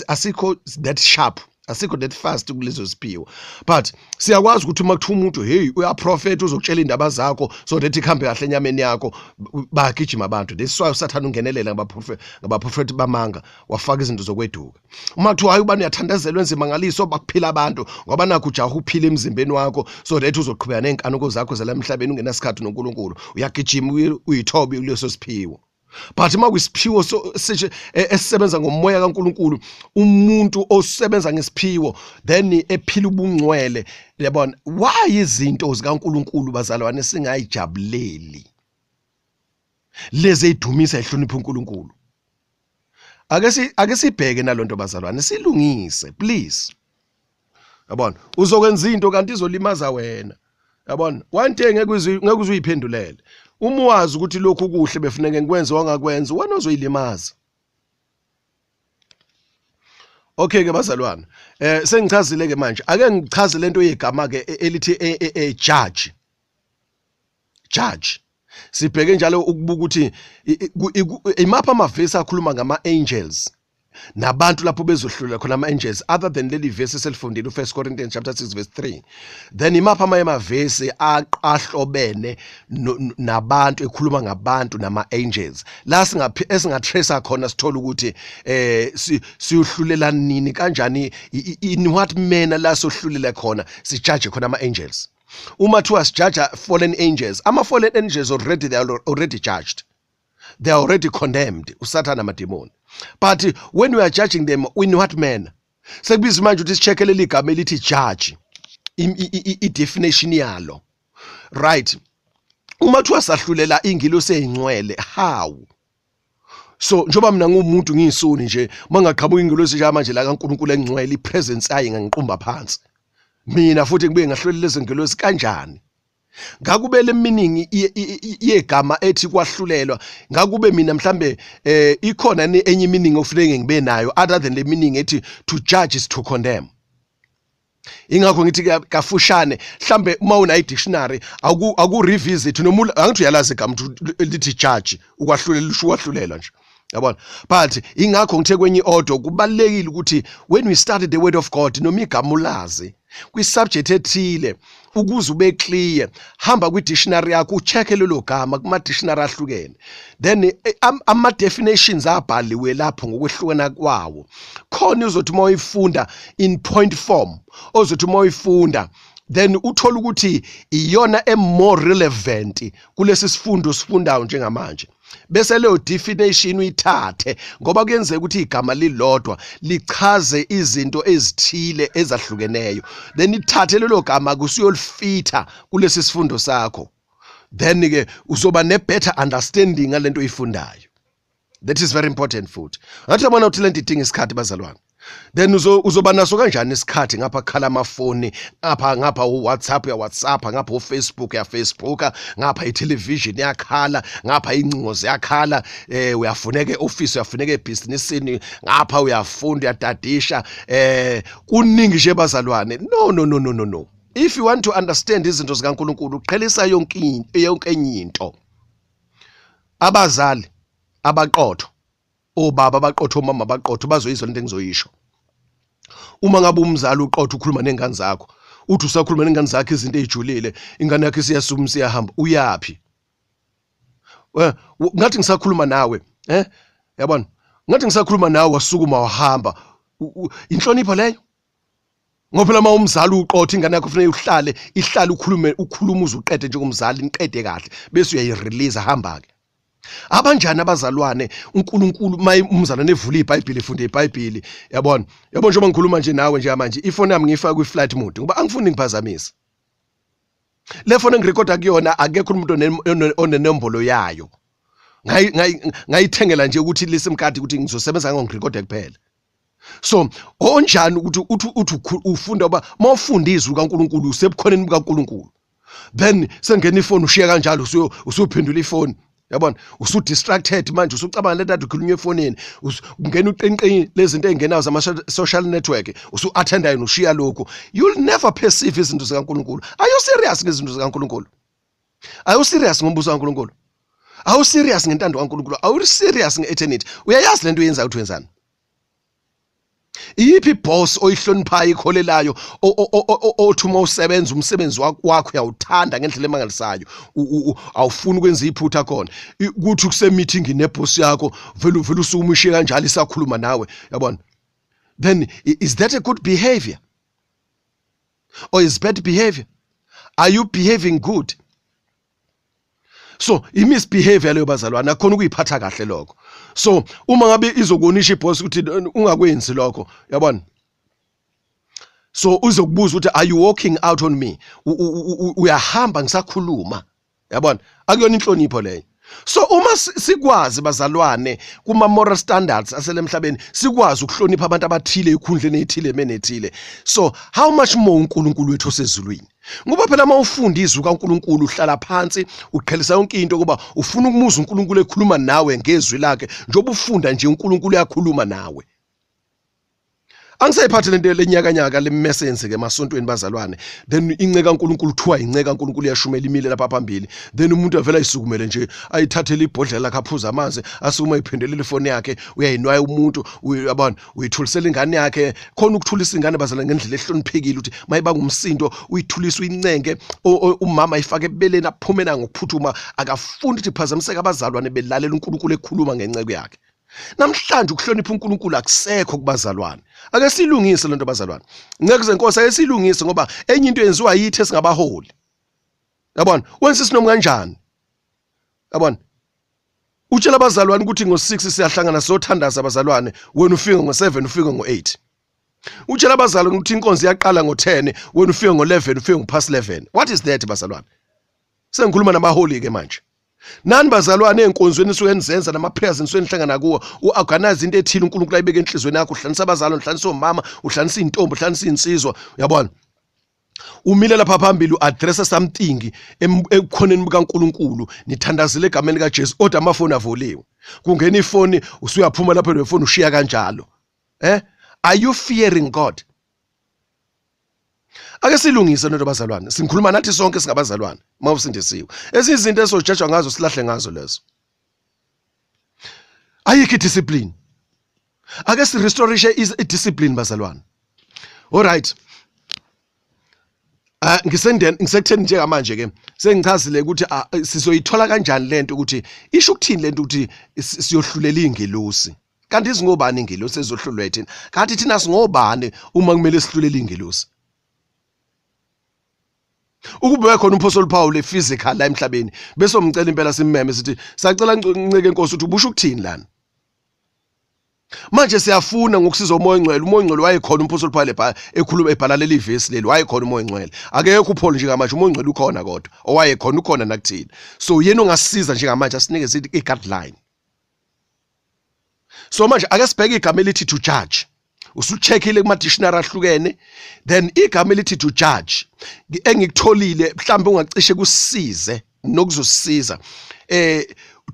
asikho that sharp asikho that fast kulezo siphiwo but siyakwazi ukuthi uma kuthiwa umuntu hey uyaprofeta uzokutshela indaba zakho so that ikhambe kahle enyameni yakho bagijima abantu lesiswayo usathana ungenelela ngabaprofeti bamanga wafaka izinto zokweduka uma kuthiwa hayi ubani uyathandazelwa enzima ngaliso bakuphila abantu ngoba nakho ujaha uphila emzimbeni wakho so that uzoqhubeka nenkanuko zakho zalamhlabeni ungenasikhathi noNkulunkulu uyagijima uyithobe kuleso siphiwo but uma kwisiphiwo esisebenza ngomoya kaNkulunkulu umuntu osebenza ngesiphiwo then ephila ubungcwele yabona why izinto zikaNkulunkulu bazalwane singayijabuleli lezi edumisa ehlonipha uNkulunkulu ake sibheke nalonto bazalwane silungise please yabona uzokwenza into kanti izolimaza wena yabona one day ngeke uzuyiphendulele uma wazi ukuthi lokhu kuhle befuneke ngikwenze wangakwenza wena ozoyilimaza okay ke bazalwana sengichazile ke manje ake ngichaze lento yegama ke elithi judge sibheke njalo ukubuka ukuthi imapha amavesi akhuluma ngama angels nabantu lapho bezohlulela khona ama-angels other than leli verse eselifundile u1 Corinthians chapter 6 verse 3 then imapha amavesi ahlobene nabantu ekhuluma ngabantu nama-angels la esingatrace khona sithola ukuthi siyohlulela nini kanjani in what manner la sohlulela khona sijudge khona ama-angels uma thiwa sijudge fallen angels ama-fallen angels they are already judged, they are already condemned usathana amademoni. But when we are judging them in what manner? Sekubiza manje ukuthi sicheckele ligama elithi judge i-definition yalo, right? Uma thiwa sahlulela ingilosi ezingcwele, how? So njoba mina ngumuntu ngiyisoni nje mangaqhamuka ingilosi nje manje la kaNkulunkulu engcwele ipresence yayi ngiqumba phansi mina futhi ngibuye ngahlolela lezi ngilosi kanjani? Ngakubele meaning yegama ethi kwahlulelwa ngakube mina mhlambe ikhona enye meaning ofuneke ngibe nayo other than the meaning ethi to judge is to condemn. Ingakho ngithi kafushane mhlambe uma una i-dictionary aku revisit noma angithi uyalazi igama lithi judge ukwahlulela nje yabona. But ingakho ngithe kwenye order kubalekile ukuthi when we started the word of God noma igama ulazi kwi subject ethile ukuze ube clear hamba kwi dictionary yakho ucheck lelo gama kuma dictionary ahlukene, then ama definitions abhaliwe lapho ngokwehlukana kwawo khona uzothi uma uyifunda in point form ozothi uma uyifunda then uthola ukuthi iyona more relevant kulesi sifundo sifundayo njengamanje. Bese leyo definition uyithathe ngoba kuyenzeka ukuthi igama lilodwa lichaze izinto ezithile ezahlukeneyo, then ithathe lelo gama kusiyolifitha kulesi sifundo sakho, then ke uzoba ne better understanding ngalento oyifundayo. That is very important futhi. Ngathi yabona ukuthi lento idinga isikhathi bazalwane. Then uzoba naso kanjani isikhathi ngapha khala amafoni ngapha uWhatsApp ya WhatsApp ngapha uFacebook ya Facebook ngapha itelevision yakhala ngapha incingo ziyakhala uyafuneka eoffice uyafuneka ebusinessini ngapha uyafunda uyadadisha kuningi nje bazalwane. No. If you want to understand izinto zikaNkulunkulu qhelisa yonke into abazali abaqotho, obaba abaqotho, omama abaqotho bazoyizwa into engizoyisho. Uma ngabe umzali uqotho ukhuluma nengane zakho, uthi usakhuluma nengane zakho izinto ezijulile, ingane yakhe siyasuma siyahamba, uyapi? Ngathi ngisakhuluma nawe, yabona, ngathi ngisakhuluma nawe wasukuma wahamba. Inhlonipho leyo? Ngoba phela uma umzali uqotho ingane yakho kufanele ihlale ukhulume uzuqede njengomzali, niqede kahle bese uyayirelease hamba ke. Abanjani abazalwane uNkulunkulu maye umzalwane evula iBhayibheli efunde iBhayibheli, yabona njengoba ngikhuluma nje nawe nje manje ifoni yami ngifaka kwi-flight mode ngoba angifuni ngiphazamisa. Le foni engirecorda kuyona akekho umuntu onenombolo yayo, ngayithengela nje ukuthi le sim card ukuthi ngizosebenza ngirecorda kuphela. So onjani ukuthi ufunda uba mawufunda izwi kaNkulunkulu usebukhoneni bukaNkulunkulu, then sengena ifoni ushiya kanjalo usuphendula ifoni, yabona usudistracted manje usucabanga lento ukhulunywa efonini, ungena uqenqeni lezinto ezingenayo zama-social network usu-attenda yena ushiya lokho. You'll never perceive izinto zikaNkulunkulu. Are you serious ngezinto zikaNkulunkulu? Are you serious ngombuso kaNkulunkulu? Are you serious ngentando kaNkulunkulu? Are you serious nge-eternity? Uyayazi lento uyenza ukuthi wenzani? Iyiphi boss oyihloniphayo ikholelayo othuma usebenza umsebenzi wakho uyawuthanda ngendlela emangalisayo, awufuni ukwenza iphutha khona ukuthi kuse meeting neboss yakho vele usukuma ushiye kanjalo isakhuluma nawe, yabona, then is that a good behavior or is bad behavior? Are you behaving good? So imisbehavior leyo bazalwane akhona ukuyiphatha kahle lokho. So uma ngabe izokunisha iboss ukuthi ungakwenzi lokho, yabona, so uzokubuza ukuthi are you walking out on me, uyahamba ngisakhuluma, yabona, akuyona inhlonipho leyo. So uma sikwazi bazalwane kuma moral standards asele emhlabeni sikwazi ukuhlonipha abantu abathile ekhundleni ethile menethile, so how much more uNkulunkulu wethu osezulwini? Ngoba phela uma ufunda izwi kaNkulunkulu uhlala phansi uqhelisa yonke into kuba ufuna ukumuza uNkulunkulu ekhuluma nawe ngezwi lakhe, njengoba ufunda nje uNkulunkulu uyakhuluma nawe. Angisayiphathe lento lenyakanyaka lemessage ke emasontweni bazalwane, then inceka uNkulunkulu kuthiwa inceka uNkulunkulu iyashumela imile lapha phambili, then umuntu avela ayisukumele nje ayithathele ibhodlela lakhe aphuza amanzi asukuma iphendelele ifoni yakhe uyayinwaya umuntu, uyabona, uyithulisela ingane yakhe khona ukuthulisa ingane bazalwane ngendlela ehloniphekile ukuthi mayiba ngumsindo uyithulisa uyincenge, umama ayifake ebeleni aphumena ngokuphuthuma akafundi ukuthi phazamiseka abazalwane belalela uNkulunkulu ekhuluma ngenceke yakhe. Namhlanje ukuhlonipha uNkulunkulu akusekho kubazalwane. Ake silungise lento bazalwane. Ngeke zenkosi ake silungise ngoba enye into yenziwa yithi esingabaholi. Yabona, wenza isinom kanjani? Yabona. Utshela abazalwane ukuthi ngo6 siyahlangana sothandaza abazalwane, wena ufike ngo7 ufike ngo8. Utshela abazalwane ukuthi inkonzo iyaqala ngo10, wena ufike ngo11 ufike ngopast 11. What is that bazalwane? Sengikhuluma nabaholi ke manje. Nani bazalwane enkonzweni suke nizenza nama-prayers nisuke nihlangana kuwo u-organize into ethile uNkulunkulu ayibeke enhlizweni yakho, uhlanisa abazalwane, uhlanisa omama, uhlanisa intombi, uhlanisa insizwa, uyabona, umile lapha phambili uaddressa something ebukhoneni bukaNkulunkulu, nithandazile egameni likaJesu kodwa amafoni avoliwe, kungena ifoni usuyaphuma lapha nefoni ushiya kanjalo. Are you fearing God? Ake silungise lento bazalwane, singikhuluma nathi sonke singabazalwane mawusindisiwe. Ezizinto esojajwa ngazo silahle ngazo lezo. Ayikho discipline. Ake si restoration is a discipline bazalwane. All right. Ngisekutheni njengamanje ke sengichazile ukuthi sizoyithola kanjani lento ukuthi isho ukuthini lento ukuthi siyohlulela ingelosi. Kanti izingobani ingelosi ezohlulwa yithina? Kanti thina singobani uma kumele sihlulela ingelosi? Ukube khona uMphostoli Paul physical la emhlabeni bese umcela impela simmeme sithi sacela ncike inkosi ukuthi ubusho ukuthini lana. Manje siyafuna ngokusiza umoya ongcwele wayekhona uMphostoli Paul ekhuluma ebhala leli verse leli wayekhona umoya ongcwele. Akekho uPaul njengamanje umoya ongcwele ukhona kodwa owayekhona ukhona nakuthina. So yena ongasiza njengamanje asinikeze i-guideline. So manje ake sibheke igama elithi to judge. Usucheckile kuma dictionary ahlukene, then igama elithi to judge engikutholile mhlambe ungacishe kusize nokuzosiza.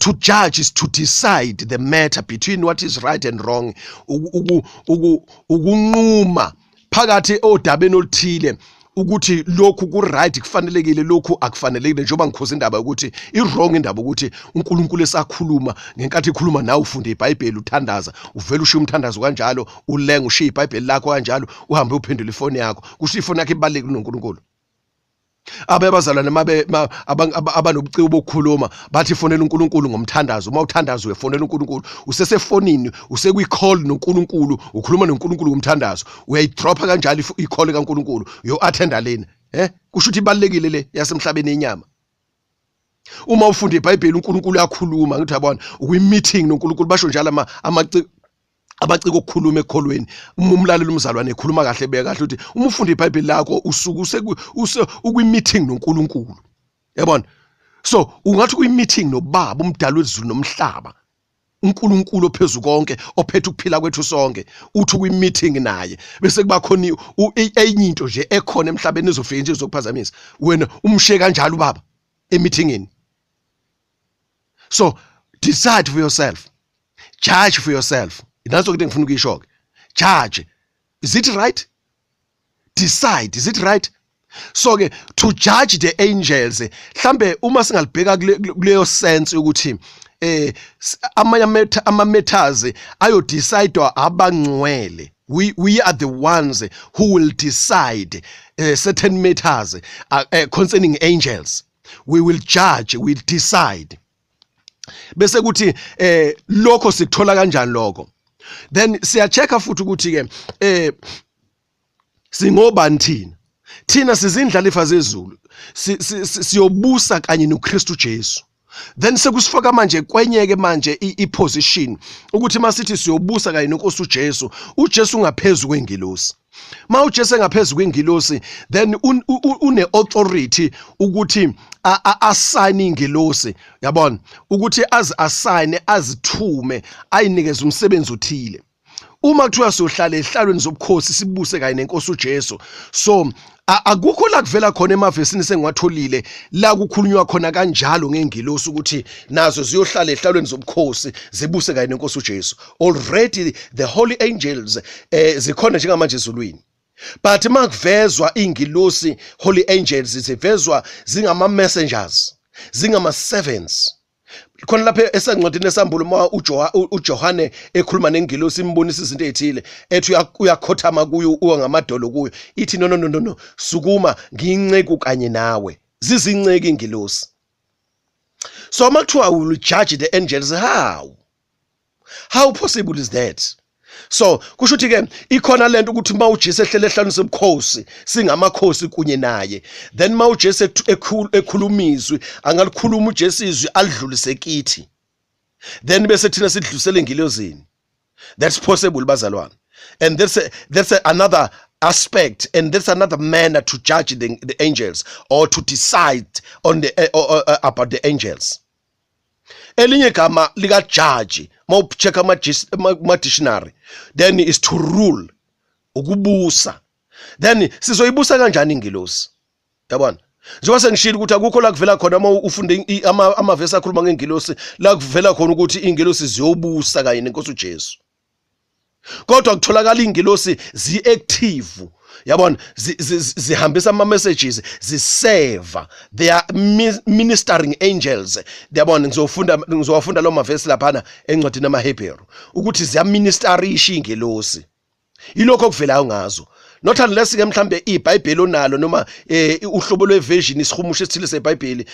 To judge is to decide the matter between what is right and wrong, ukunquma phakathi odabeni oluthile ukuthi lokhu ku right kufanelekile lokhu akufanelekile njengoba ngikhoza indaba ukuthi I wrong indaba ukuthi uNkulunkulu esakhuluma ngenkathi ikhuluma nawe ufunde iBhayibheli uthandaza uvela ushiya umthandazo kanjalo ulenga ushiya iBhayibheli lakho kanjalo uhambe uphendula ifoni yakho kusho ifoni yakho ibalekile noNkulunkulu. Abazalwane abanobuciko bokukhuluma bathi fonela uNkulunkulu ngomthandazo. Uma uthandaza uyefonela uNkulunkulu usesefonini usekwi-call noNkulunkulu ukhuluma noNkulunkulu ngomthandazo uyayidropha kanjalo i-call kaNkulunkulu uyo-attenda lena kusho ukuthi ibalekile le yasemhlabeni enyama. Uma ufunda iBhayibheli uNkulunkulu uyakhuluma ngithi yabona ukwi-meeting noNkulunkulu basho njalo abaciko ukukhuluma ekholweni. Umlaleli umzalwane ekhuluma kahle beka kahle ukuthi uma ufunda iBhayibheli lakho usuku ukwi-meeting noNkulunkulu. Yabona? So ungathi kwi-meeting noBaba umdali wezulu nomhlaba. uNkulunkulu ophezulu konke ophethe ukuphila kwethu sonke uthi kwi-meeting naye bese kuba khona enye into nje ekhona emhlabeni ezofika nje izokuphazamisa wena umshiye kanjalo ubaba emeetingini. So decide for yourself. Judge for yourself. That's what ngifuna ukuyisho-ke. Judge. Is it right? Decide. Is it right? So ke to judge the angels mhlambe uma singalibheka kuleyo sense ukuthi ama matters ayo decide abangcwele. We are the ones who will decide certain matters concerning angels. We will judge, we will decide. Bese kuthi lokho sikuthola kanjani lokho? Then siya checka futhi ukuthi ke singobani thina sizindlalifa zezulu siyobusa kanye noKristu Jesu. Then sekusifaka manje kwenyeke manje iposition ukuthi masithi siyobusa kanye noNkosi uJesu, uJesu ungaphezulu kwengilosi. Ma uJesu engaphezulu kwengilosi then une authority ukuthi assign ingilosi, yabona, ukuthi assign azithume ayinikeze umsebenzi uthile. Uma kuthiwa sohlala ehlalweni zobukhosi sibuse kanye neNkosi uJesu, so akukho la kuvela khona emavesini sengiwatholile la kukhulunywa khona kanjalo ngengilosi ukuthi nazo ziyohlala ehlalweni zobukhosi zibuse kanye neNkosi uJesu. Already the holy angels zikhona njengamanje ezulwini. But makuvezwa ingilosi holy angels zivezwa zingama messengers, zingama servants. Khona lapha esancwadini esambulo uma uJohane ekhuluma nengilosi imbonisa izinto ezithile ethi uyakhothama kuyo uyangamadolo kuyo ithi no sukuma nginceku kanye nawe zizinceke ingilosi. So makuthiwa will judge the angels, how possible is that? So kusho ukuthi ke ikhona lento ukuthi mawuJesu ehlele ehlanu sobukhosi singamakhosi kunye naye, then mawuJesu ekhulumizwi angalikhuluma uJesu izwi alidlulise kithi, then bese thina sidlulisele engilozini. That's possible bazalwane, and that's another aspect, and that's another manner to judge the angels or to decide on about the angels. Elinye gama lika judge mawucheck ama dictionary then is to rule, ukubusa. Then sizoyibusa kanjani ingilosi? Yabona, njengoba sengishilo ukuthi akukho la kuvela khona uma ufunde amavesi akhuluma ngengilosi la kuvela khona ukuthi ingilosi ziyobusa kanye neNkosi uJesu. Kodwa kutholakala ingilosi zi-active, yabona, zihambisa ama-messages, ziserve, they are ministering angels. Yabona, ngizowafunda lo mavesi laphana encwadini amaHebheru ukuthi ziyaministerisha ingilosi. Yilokho okuvelayo ngazo. Not unless ke mhlambe iBhayibheli onalo noma uhlobo lweversion isihumusho esithile seBhayibheli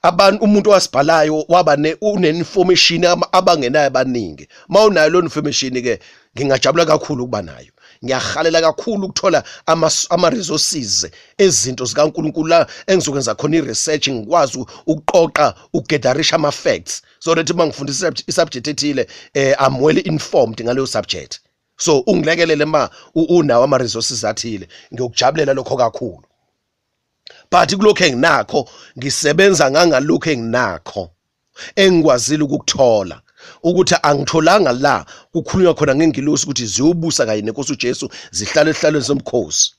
abantu umuntu wasibhalayo waba une-information abangenayo abaningi. Mawunayo lo information ke ngingajabula kakhulu ukuba nayo. Ngiyahalela kakhulu ukuthola ama-resources ezinto zikaNkulunkulu la engizokwenza khona i-research ngikwazi ukuqoqa ukugadarisha ama-facts so that mangifundisa i-subject ethile I'm well informed ngaleyo subject. So ungilekelele ma unawo ama-resources athile ngiyokujabulela lokho kakhulu. But kulokho enginakho ngisebenza ngangalokho enginakho engikwazile ukukuthola ukuthi angitholanga la kukhulunywa khona ngengilosi ukuthi ziyobusa kanye neNkosi uJesu zihlale ehlalweni somkhosi.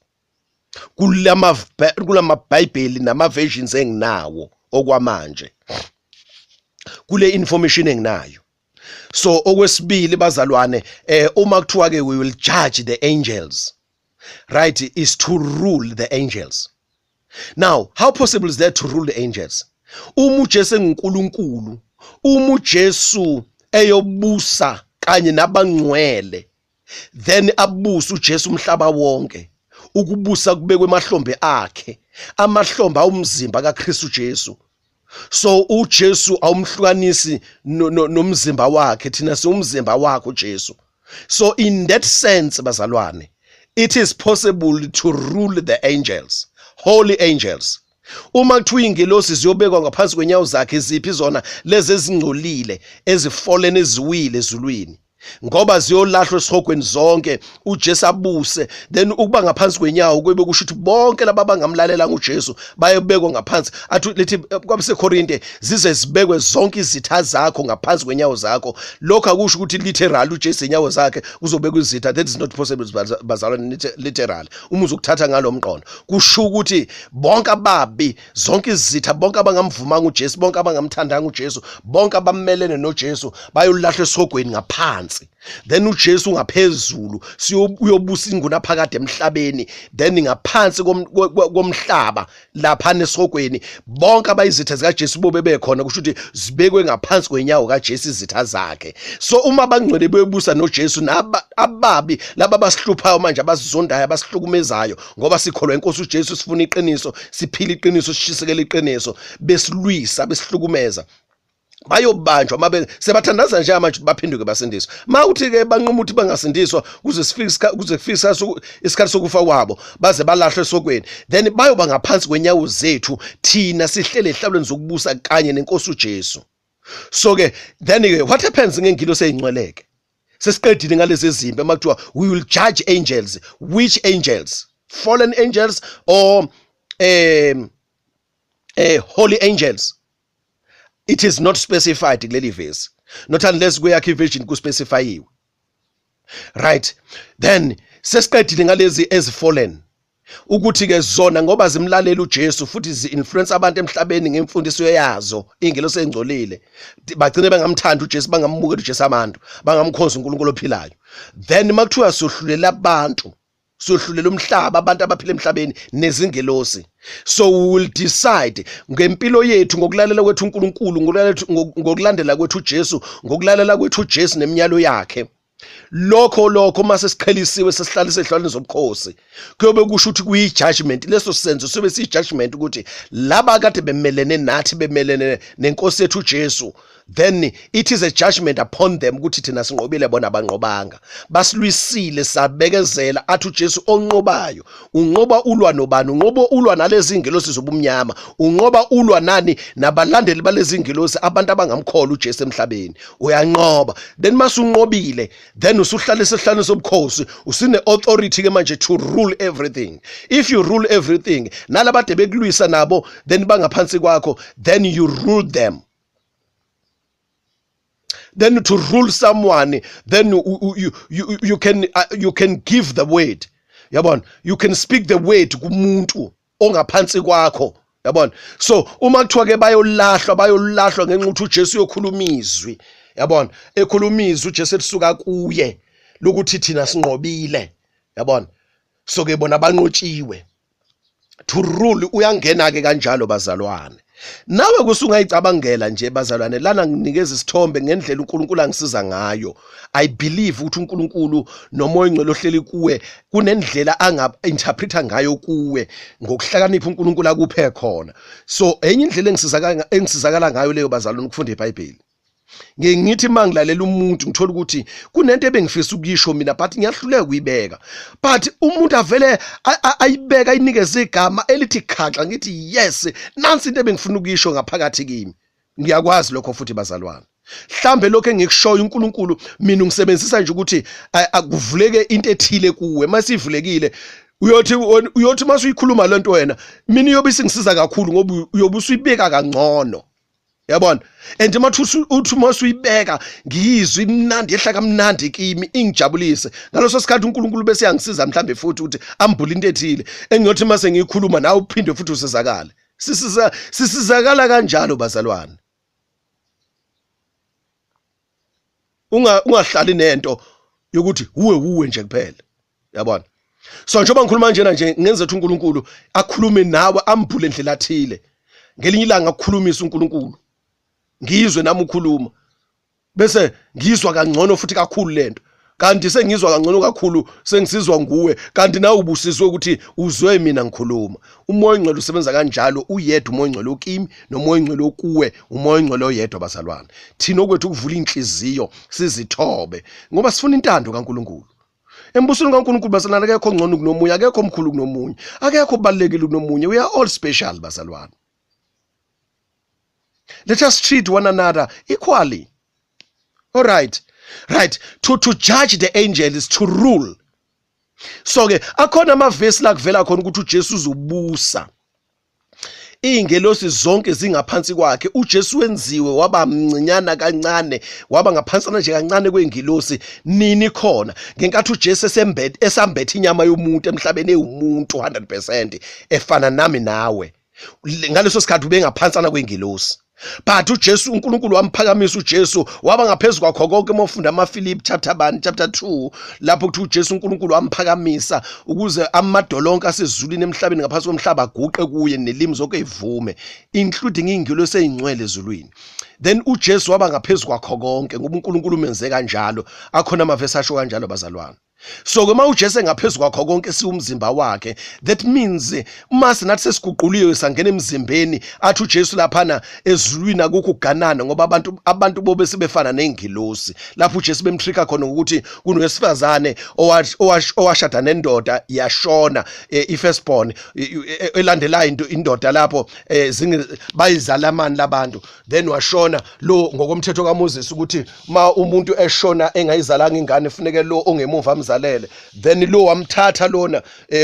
Kulama Bible nama-versions enginawo okwamanje, kule information enginayo. So okwesibili bazalwane uma kuthiwa ke we will judge the angels, right, is to rule the angels. Now, how possible is that to rule the angels? Uma uJesu enguNkulunkulu, uma uJesu eyobusa kanye nabangcwele, then abusa uJesu umhlaba wonke, ukubusa kubekwe emahlombe akhe, amahlombe awumzimba kaKristu Jesu. So uJesu awumhlukanisi nomzimba wakhe, thina siumzimba wakhe uJesu. So in that sense bazalwane, it is possible to rule the angels, holy angels. Uma kuthiwa ingelosi ziyobekwa ngaphansi kwenyawo zakhe, iziphi zona lezi ezingcolile ezifallen eziwile ezulwini, ngoba ziyolahlwa esihogweni zonke uJesu abuse, then ukuba ngaphansi kwenyawo kube kusho ukuthi bonke laba abangamlalela uJesu bayebekwa ngaphansi. Athi lithi kwabaseKorinte zize zibekwe zonke izitha zakho ngaphansi kwenyawo zakho. Lokho akusho ukuthi literal uJesu inyawo zakhe uzobekwa izitha. That is not possible bazalwane, literal. Uma uzokuthatha ngalomqondo kusho ukuthi bonke ababi, zonke izitha, bonke abangamvumanga uJesu, bonke abangamthandanga uJesu, bonke abamelene noJesu bayolahlwa esihogweni ngaphansi. Then uJesu ngaphezulu uyobusa ingunaphakade emhlabeni, then ngaphansi komhlaba lapha nesihogweni bonke abayizitha zikaJesu bobe bekhona, kusho ukuthi zibekwe ngaphansi kwenyawo kaJesu izitha zakhe. So uma abangcwele beyobusa noJesu, ababi laba basihluphayo manje, abasizondayo, abasihlukumezayo, ngoba sikholwa inkosi uJesu, sifuna iqiniso, siphila iqiniso, sishisekela iqiniso, besilwisa, besihlukumeza, bayobanjwa mabe sebathandaza nje manje baphenduke basindiswa. Mawuthi ke banquma ukuthi bangasindiswa kuze kufike isikhathi sokufa kwabo baze balahlwe esokweni, then bayoba ngaphansi kwenyawo zethu thina sihlele ehlabweni zokubusa kanye nenkosi uJesu. So ke then ke what happens ngengilosi eyingcweleke? Sesiqedile ngalezi izimpi emakuthiwa we will judge angels. Which angels? Fallen angels or holy angels? It is not specified kuleli verse, not unless kuyakhe iversion kuspecifiyiwe, right? Then sesiqedile ngalezi ezifallen, ukuthi ke zona ngoba zimlalela uJesu futhi zi-influence abantu emhlabeni ngemfundiso yazo, ingelosi engcolile, bagcine bengamthanda uJesu, bangamukela uJesu abantu, bangamkhonza uNkulunkulu ophilayo. Then makuthiwa sohlulela abantu, sohlulela umhlaba, abantu abaphila emhlabeni nezingelosi. So we will decide ngempilo yethu ngokulalela kwethu uNkulunkulu, ngokulandela kwethu uJesu, ngokulalela kwethu uJesu nemiyalo yakhe. Lokho mase siqhelisiwe sesihlalise ehlwane zobukhosi, kuyobe kusho ukuthi kuyi-judgment. Leso senzo sobe siyi-judgment ukuthi laba kade bemelene nathi, bemelene nenkosi yethu uJesu, then it is a judgment upon them ukuthi thina sinqobile bona abanqobanga. Basilwisile, sabekezela, athi uJesu onqobayo. Unqoba ulwa nobani? Unqoba ulwa nalezi ingelosi zobumnyama, unqoba ulwa nani? Nabalandeli balezi ingelosi, abantu abangamkholwa uJesu emhlabeni. Uyanqoba, then masunqobile, then usuhlala esihlanu sobukhosi, usine authority ke manje to rule everything. If you rule everything, nalabade bekulwisa nabo then bangaphansi kwakho, then you rule them. Then to rule someone, then you can give the word. Yabona, you can speak the word kumuntu ongaphansi kwakho. Yabona, so uma kuthiwa ke bayolahlwa ngenxa ukuthi uJesu uyokhuluma izwi. Yabona, ekhuluma izwi uJesu elisuka kuye lokuthi thina sinqobile. Yabona, so ke bona banqotshiwe. To rule uyangena ke kanjalo bazalwane. Nawe kusungayicabangela nje bazalwane, lana nginikeza isithombe ngendlela uNkulunkulu angisiza ngayo. I believe ukuthi uNkulunkulu nomoya ongcwele ohleli kuwe kunendlela anga-interpreta ngayo kuwe, ngokuhlakanipha uNkulunkulu akuphe khona. So enye indlela engisizakala ngayo leyo bazalwane ukufunda iBhayibheli. Ngithi mangilalela umuntu ngithola ukuthi kunento ebengifisa ukuyisho mina but ngiyahluleka kuyibeka, but umuntu avele ayibeka inikeze igama elithi khaxa, ngithi yes, nansi into ebengifuna ukuyisho ngaphakathi kimi. Ngiyakwazi lokho futhi bazalwane. Mhlambe lokho engikushoyo uNkulunkulu mina ungisebenzisa nje ukuthi akuvuleke into ethile kuwe. Masivulekile uyothi masuyikhuluma lento wena, mina iyobe isingisiza kakhulu ngoba uyobe usuyibeka kangcono. Yabona, and uthi masuyibeka ngiyizwe imnandi, ehla kamnandi kimi, ingijabulise. Ngaloso sikhathi uNkulunkulu bese yangisiza mhlambe futhi ukuthi ambule into ethile engiyothi mase ngiyikhuluma nawe uphinde futhi usizakale. Sisizakala kanjalo bazalwane. Ungahlali nento yokuthi uwe nje kuphela. Yabona, So njengoba ngikhuluma njena nje ngenze ukuthi uNkulunkulu akhulume nawe ambhule indlela athile ngelinye ilanga akukhulumisa uNkulunkulu ngizwe nami ukhuluma bese ngizwa kangcono futhi kakhulu lento kanti sengizwa kangcono kakhulu sengisizwa nguwe kanti nawe ubusizwe ukuthi uzwe mina ngikhuluma umoya ongcwele usebenza kanjalo uyedwa umoya ongcwele okimi nomoya ongcwele okuwe umoya ongcwele oyedwa bazalwane thina okwethu ukuvula inhliziyo sizithobe ngoba sifuna intando kaNkulunkulu embusweni kaNkulunkulu bazalwane akekho ngcono kunomunye akekho omkhulu kunomunye akekho balekile kunomunye we are all special bazalwane. Let us treat one another equally. All right. To judge the angel is to rule. So ke akhona amavesi la kuvela khona ukuthi uJesu uzobusa. Ingelosi zonke zingaphansi kwakhe uJesu wenziwe waba mncinyana kancane waba ngaphansana nje kancane kwengilosi nini khona ngenkathi uJesu esambethe inyama yomuntu emhlabeni ewumuntu 100% efana nami nawe ngaleso sikhathi ube ngaphansana kwengilosi. But uJesu uNkulunkulu wamphakamisa uJesu waba ngaphezulu kwakho konke mofunda amaFilipi chapter 2 lapho kuthi uJesu uNkulunkulu wamphakamisa ukuze amadolonke asezulwini emhlabeni ngaphansi komhlaba aguqe kuye nelimi zonke ivume including ingilosi ezingcwele ezulwini. Then uJesu waba ngaphezulu kwakho konke ngoba uNkulunkulu umenze kanjalo akhona amavesi asho kanjalo bazalwane. So uma uJesu ngaphezulu kwakho konke siumzimba wakhe that means uma sinathi sesiguquliwe sangena emzimbeni athi uJesu laphana ezulwini akukho kuganana ngoba abantu bobe sebefana nengilosi lapho uJesu bemtrika khona ukuthi kunowesifazane owashada nendoda yashona ifirstborn elandela indoda lapho bayizalamani labantu then washona lo ngokomthetho kaMoses ukuthi ma umuntu eshona engayizalanga ingane kufanele lo ongemuva zalele then lo wamthatha lona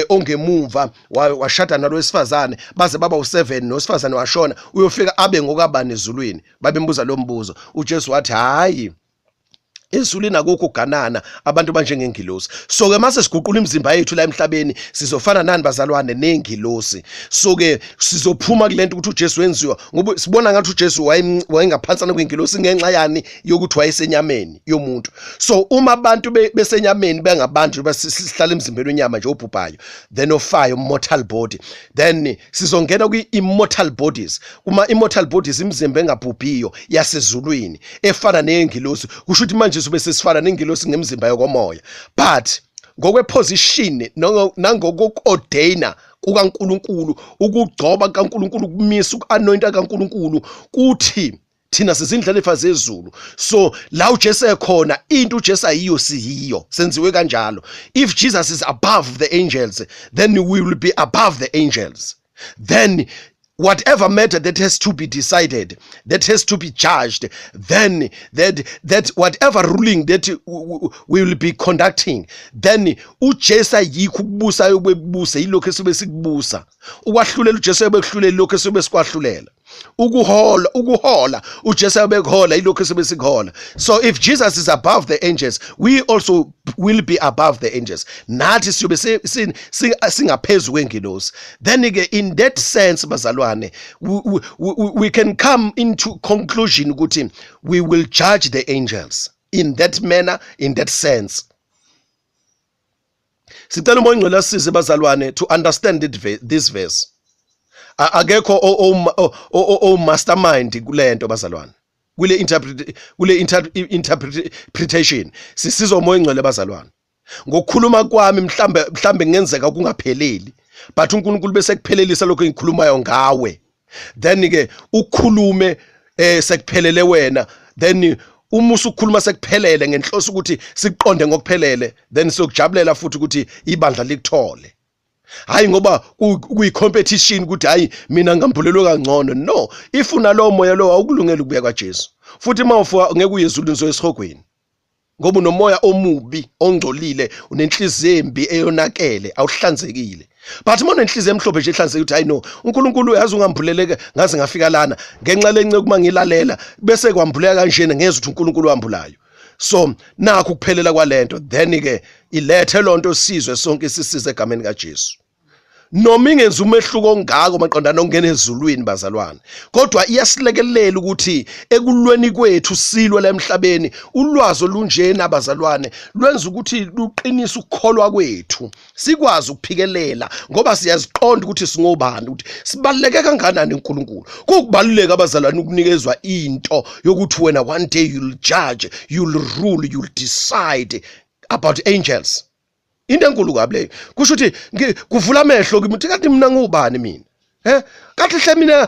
ongemumva washada nalo wesifazane baze baba u7 nosifazane washona uyofika abe ngokabani ezulwini babembuza lo mbuzo uJesu wathi hayi ezulwini akukho kuganana abantu banjengengilosi. So ke mase siguqula imizimba yethu la emhlabeni sizofana nani bazalwane nengilosi. So ke sizophuma kulento ukuthi uJesu wenziwa ngoba sibona ngathi uJesu wayengaphansana kwengilosi ngenxa yani yokuthi wayesenyameni yomuntu. So uma abantu besenyameni bengabantu basihlala emzimbeni wenyama nje obhubhayo then ofayo mortal body then sizongena kwi-immortal bodies. Kuma immortal bodies imizimba engabhubhiyo yasezulwini efana nengilosi kusho ukuthi manje sube sesifana nengilosi ngemizimba yokomoya but ngokweposition nangokuordaina kukaNkulunkulu ukugcoba kaNkulunkulu kumisa ukuanointa kaNkulunkulu kuthi thina sizindlela efaze ezulu. So la uJesu ekhona into uJesu ayiyo siyiyo senziwe kanjalo. If Jesus is above the angels then we will be above the angels. Then whatever matter that has to be decided, that has to be judged, then that whatever ruling that we will be conducting, then uJesu yikho ukubusa yobebusa yilokho esibe sikubusa ukwahlulela uJesu yobehlulela lokho esibe sikwahlulela ukuhola uJesu yobekhola yilokho esibe sikhola. So if Jesus is above the angels we also will be above the angels nathi siyobe singaphezulu kwengilosi. Then again in that sense bazalwane we can come into conclusion ukuthi we will judge the angels in that manner, in that sense. Sicela umoya ongcwele asize bazalwane to understand this verse. Akekho o mastermind kulento bazalwane kule interpretation sisizwa umoya ongcwele bazalwane. Ngokukhuluma kwami mhlambe ngenzeka kungapheleli but uNkulunkulu bese kuphelelisa lokho engikhulumayo ngawe then ke ukhulume sekuphelele wena then uma usukhuluma sekuphelele ngenhloso ukuthi siqonde ngokuphelele then siyokujabulela futhi ukuthi ibandla likuthole. Hayi ngoba kuyi-competition ukuthi hayi mina ngambulelwe kangcono. No, if unalowo moya lo awukulungela ukubuya kwaJesu futhi mawufa ngeke uyezulwini zoyesihogweni ngoba unomoya omubi ongcolile unenhliziyo embi eyonakele awuhlanzekile. But uma unenhliziyo emhlophe nje ehlanzekile ukuthi hayi no uNkulunkulu uyazi ungambuleleke ngaze ngafika lana ngenxa lenceke uma ngilalela bese kwambuleka kanjena ngezwe ukuthi uNkulunkulu wambulayo. So nakho ukuphelela kwalento then ke ilethe lonto sizwe sonke sisize egameni kaJesu. noma ingenza umehluko ongako maqondana ongena ezulwini bazalwane, kodwa iyasilekelela ukuthi ekulweni kwethu silwa la emhlabeni ulwazi olunjena bazalwane lwenza ukuthi luqinise ukukholwa kwethu, sikwazi ukuphikelela ngoba siyaziqonda ukuthi singobani, ukuthi sibaluleke kanganani uNkulunkulu. Kukubaluleka abazalwane ukunikezwa into yokuthi wena one day you'll judge, you'll rule, you'll decide about angels. Into enkulu kabi leyo. Kusho ukuthi kuvula amehlo kimi ukuthi kanti mina ngubani mina? Kanti hle mina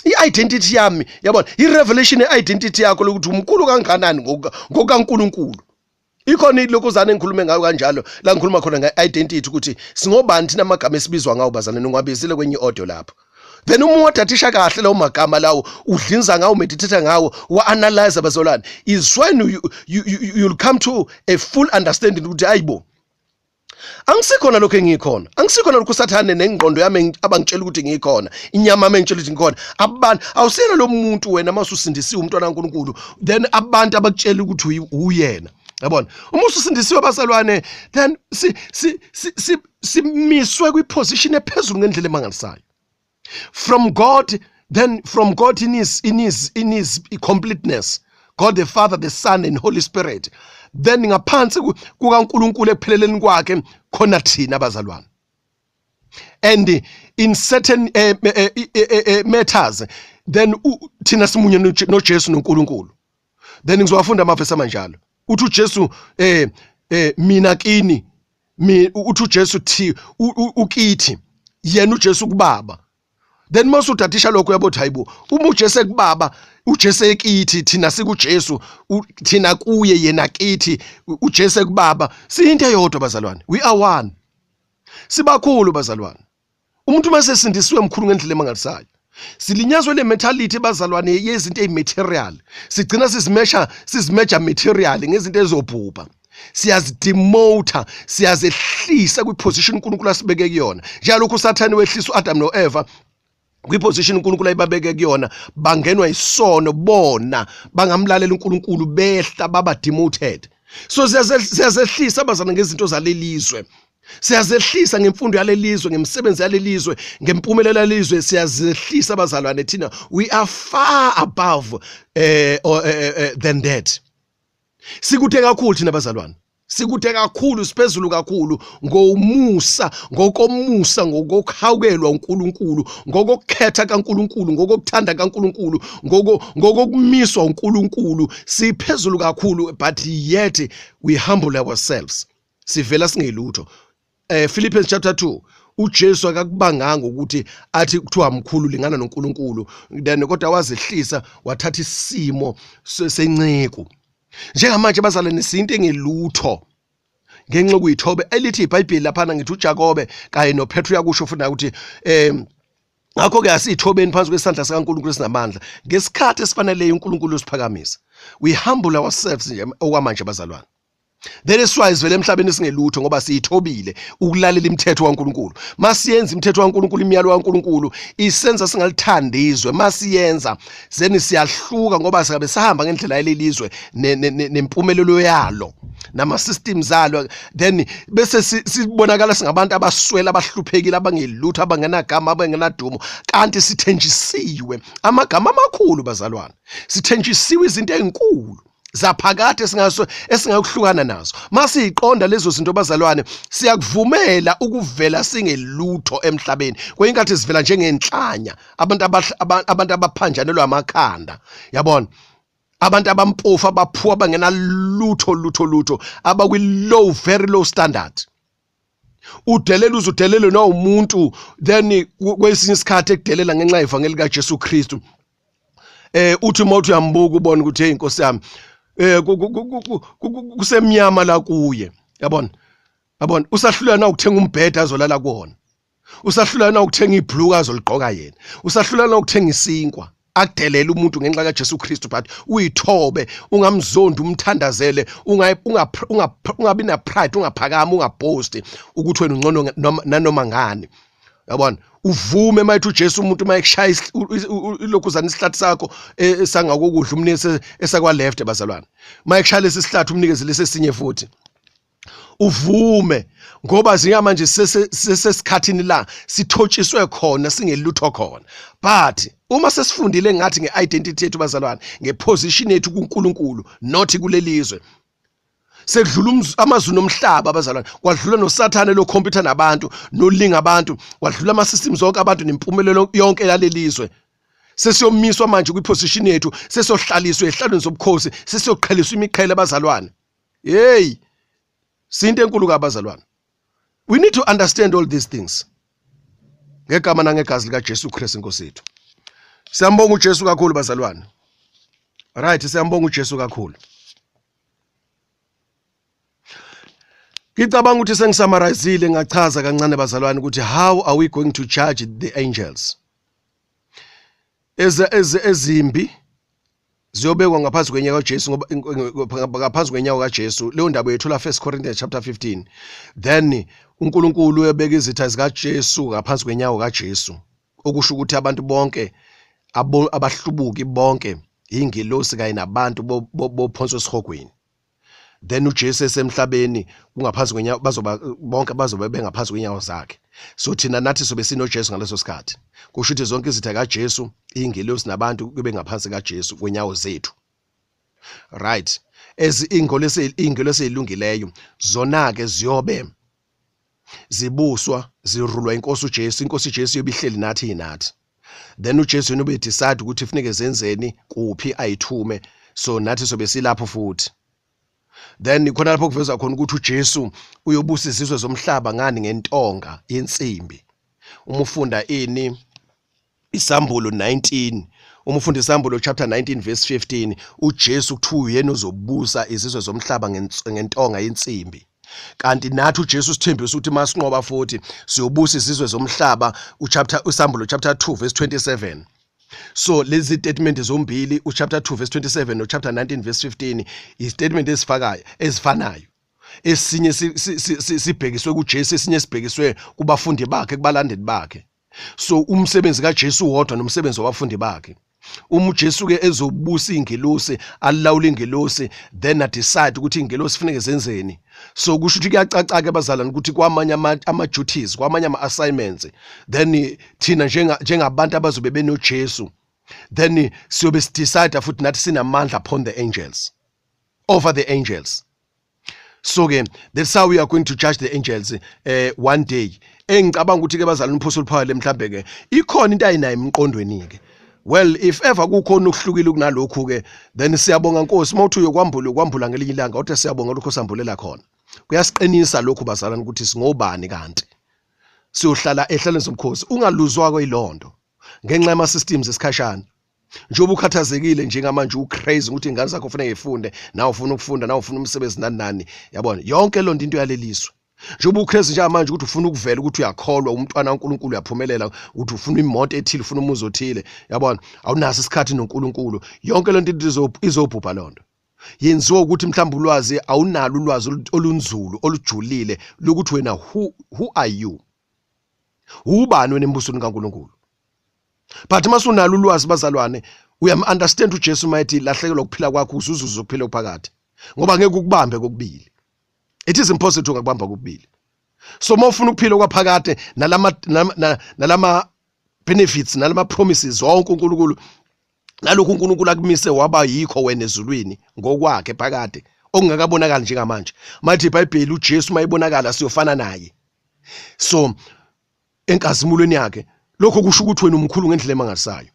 i-identity yami, yabona, i-revelation ye-identity yakho lokuthi umkhulu kanganani ngokaNkulunkulu. Ikhona ilokuzana engikhulume ngayo kanjalo la ngikhuluma khona nge-identity ukuthi singobani thina amagama esibizwa ngawo bazana, ningwabizile kwenye audio lapho. Then uma wadathisha kahle lawo magama lawo udlinza ngawo, meditate ngawo, wa-analyze abazalwane, is when you'll come to a full understanding ukuthi ayibo, angisikhona lokho engikhona, angisikhona lokho usathane nengqondo yami abangitshela ukuthi ngikhona, inyama yami engitshela ukuthi ngikhona. Abantu awusiyena lo muntu wena masusindisiwe umntwana kaNkulunkulu then abantu abakutshela ukuthi uyena, yabona. Uma ususindisiwe abazalwane then simiswe kwiposition ephezulu ngendlela emangalisayo from God, then from God in his completeness, God the Father, the Son and Holy Spirit, then ngaphansi kukaNkulunkulu ekupheleleni kwakhe khona thina abazalwane. And in certain matters then thina simunye noJesu noNkulunkulu. Then ngizowafunda amavesi amanjalo uthi uJesu mina kini, uthi uJesu ukithi, yena uJesu kubaba. Then masudathisha lokho yabothi hayibo, uma uJesu ekubaba, uJesu ekithi, thina sikuJesu, thina kuye, yena kithi, uJesu ekubaba, siyinto eyodwa bazalwane. We are one. Sibakhulu bazalwane. Umuntu mase sindisiwe emkhulu ngendlela emangalisayo. Silinyazwe le mentality bazalwane yezinto ezimaterial. Sigcina sizimeasure material ngezinto ezobhubha. Siyazidemote, siyazehlisa kwiposition uNkulunkulu asibeke kuyona. Njalo uSathane wehlisa uAdam noEva kwiposition uNkulunkulu ayibabeke kuyona, bangenwa isono bona, bangamlalela uNkulunkulu, behla baba demoted. So siyazehlisa abazana ngezinto zalelizwe. Siyazehlisa ngemfundo yalelizwe, ngemsebenzi yalelizwe, ngempumelelo yalelizwe, siyazehlisa abazalwane thina. We are far above than that. Sikude kakhulu thina abazalwane. Sikude kakhulu, siphezulu kakhulu ngomusa, ngokomusa, ngokuhawukelwa uNkulunkulu, ngokukhetha kaNkulunkulu, ngokuthanda kaNkulunkulu, ngokumiswa uNkulunkulu. Siphezulu kakhulu, but yet we humble ourselves. Sivela singelutho. Philippians chapter 2, uJesu akakubanganga ukuthi athi kuthiwa mkhulu lingana noNkulunkulu, then kodwa wazehlisa wathatha isimo senceku. Njengamanje bazalwane isinto engelutho ngenxa kuyithobe elithi iBhayibheli lapha ngithi uJakobe kanye noPetru yakusho futhi ukuthi ngakho ke asithobeni phansi kwesandla sikaNkulunkulu esinamandla ngesikhathi esifaneleyo uNkulunkulu usiphakamisa. We humble ourselves nje okwamanje bazalwane. That is why sivele emhlabeni singelutho ngoba siyithobile ukulalela imithetho kaNkulunkulu. Masiyenza imithetho kaNkulunkulu, imiyalo kaNkulunkulu, isenza singalithandi izwe. Masiyenza zeni siyahluka ngoba singabe sahamba ngendlela yalelizwe nempumelelo yalo nama systems alo, then bese sibonakala singabantu abaswela, abahluphekile, abangelutho, abangenagama, abangenadumo, kanti sithenjisiwe amagama amakhulu bazalwane. Sithenjisiwe izinto ezinkulu zaphakade esingakuhlukana nazo. Masiyiqonda lezo zinto bazalwane, siyakuvumela ukuvela singelutho emhlabeni. Kweyinkathi sivela njengenhlanya, abantu abaphanjanelwa amakhanda, yabona, abantu abampofu, abaphuwa, abangena lutho abakwi low, very low standard. Udelele na umuntu, then kwesinye isikhathi ekudelela ngenxa yevangeli kaJesu Kristu. Uthi umuntu uyambuka ubona ukuthi hey Nkosi yami, kusemnyama la kuye, yabona, usahlulana na ukuthenga umbheda azolala kuona, usahlulana na ukuthenga ibhluka azoligqoka yena, usahlulana na ukuthenga isinkwa. Akudelela umuntu ngenxa kaJesu Kristu, but uyithobe, ungamzondi, umthandazele, ungabi na pride, ungaphakama, ungabhosti ukuthi wena ungcono nanoma ngani, yabona. Uvume mayithi uJesu umuntu mayekushaya ilokhuzana isihlathi sakho sangakokudla umnikeze esakwa left bazalwane, mayekushaya lesi sihlathi umnikeze lesesinye futhi. uvume ngoba zingamanje sesikhathini la sithotshiswe khona singelutho khona. But uma sesifundile ngathi ngeidentity yethu bazalwane, ngeposition yethu kuNkulunkulu not kulelizwe, sekudlula amazulu omhlaba abazalwane, kwadlula noSathane lo computer nabantu nolinga abantu, kwadlula ama systems onke abantu nempumelelo yonke yalelizwe. Sesiyomiswa manje kwiposition yethu, sesiyohlaliswa ehlalweni zobukhosi, sesiyoqheliswa imiqhele abazalwane. Hey, sinto enkulu kabazalwane. We need to understand all these things. Ngegama nangegazi lika Jesu Kristu Nkosi yethu. Siyambonga uJesu kakhulu bazalwane. Right, siyambonga uJesu kakhulu. Ngicabanga ukuthi sengisummarizile ngachaza kancane bazalwane ukuthi how are we going to judge the angels. Ezimbi ziyobekwa ngaphansi kwenyawo kaJesu ngoba ngaphansi kwenyawo kaJesu. Leyo ndaba yethola 1 Corinthians chapter 15. Then uNkulunkulu uyabeka izitha zikaJesu ngaphansi kwenyawo kaJesu, okusho ukuthi abantu bonke abahlubuki bonke ingelosi kanye nabantu bophonswa esihogweni. Then uJesu esemhlabeni kungaphansi kwenyawo, bonke bazoba bengaphansi kwenyawo zakhe. So thina nathi sobe sino Jesu ngaleso sikhathi. Kusho ukuthi zonke izitha kaJesu, ingelosi nabantu kube ngaphansi kaJesu kwenyawo zethu. Right. Ingelosi ezilungileyo zona ke ziyobe zibuswa zirulwa inkosi uJesu. Inkosi uJesu yobihleli nathi yinathi. Then uJesu enobe decide ukuthi kufanele zenzeni kuphi ayithume, so nathi sobe silapho futhi. Then khona lapho kuveza khona ukuthi uJesu uyobusa izizwe zomhlaba ngani ngentonga yensimbi. Uma ufunda Isambulo 19, uma ufunda Isambulo chapter 19 verse 15, uJesu kuthiwa uyena ozobusa izizwe zomhlaba ngentonga yensimbi. Kanti nathi uJesu sithembisa ukuthi masinqoba futhi siyobusa izizwe zomhlaba, Isambulo chapter 2 verse 27. So lezi statement zombili, chapter 2 verse 27 no chapter 19 verse 15, istatement ezifanayo. Esinye sibhekiswe kuJesu, esinye sibhekiswe kubafundi bakhe, kubalandeli bakhe. So umsebenzi kaJesu wodwa nomsebenzi wabafundi bakhe. uJesu ke ezobusa ingelosi, alawula ingelosi, then decide ukuthi ingelosi kufanele zenzeni. So kusho ukuthi kuyacaca ke abazalwane ukuthi kwamanye ama duties, kwamanye ama assignments, then thina njengabantu abazobe benoJesu, then siyobe decide futhi nathi sinamandla upon the angels, over the angels. So ke that's how we are going to judge the angels one day. Engicabanga ukuthi ke bazalwane uMphosoli Paul mhlambe ke ikhona into ayinayo emqondweni ke. Well, if ever kukhona ukuhlukile kunalokhu ke, then siyabonga Nkosi mawuthi uyokwambula ngelinye ilanga, kodwa siyabonga lokho sambulela khona. Kuyasiqinisa lokhu bazalwane ukuthi singobani kanti. Siyohlala ehlaleni zomkhosi ungaluzwa kweyilondo ngenxa yama systems esikhashana. Njoba ukhathazekile njengamanje ucrazy ukuthi ingane zakho kufanele ifunde, nawe ufuna ukufunda, nawe ufuna umsebenzi nani, yabona yonke lo into yaleliswa. Njoba ucrazy njengamanje ukuthi ufuna ukuvela ukuthi uyakholwa umntwana kaNkulunkulu uyaphumelela, ukuthi ufuna imoto ethile, ufuna umuzi othile, yabona awunaso isikhathi noNkulunkulu, yonke lento izobhubha lonto. Yenziwa ukuthi mhlawumbe ulwazi awunalo, ulwazi olunzulu olujulile lokuthi wena who are you, ubani wena embusweni kaNkulunkulu. But masunalo ulwazi bazalwane, uyam-understand uJesu mayithi lahlekelwa ukuphila kwakho uzuzuza ukuphila okuphakathi, ngoba ngeke ukubambe kokubili. It is impossible to ngakubamba kokubili. So mawufuna ukuphila kwaphakade nalama benefits nalama promises wonke uNkulunkulu, nalokhu uNkulunkulu akumise waba yikho wena ezulwini ngokwakhe phakade okungakabonakala njengamanje. Mayithi iBhayibheli uJesu mayibonakala siyofana naye. So enkazimulweni yakhe lokho kusho ukuthi wena umkhulu ngendlela emangasayo.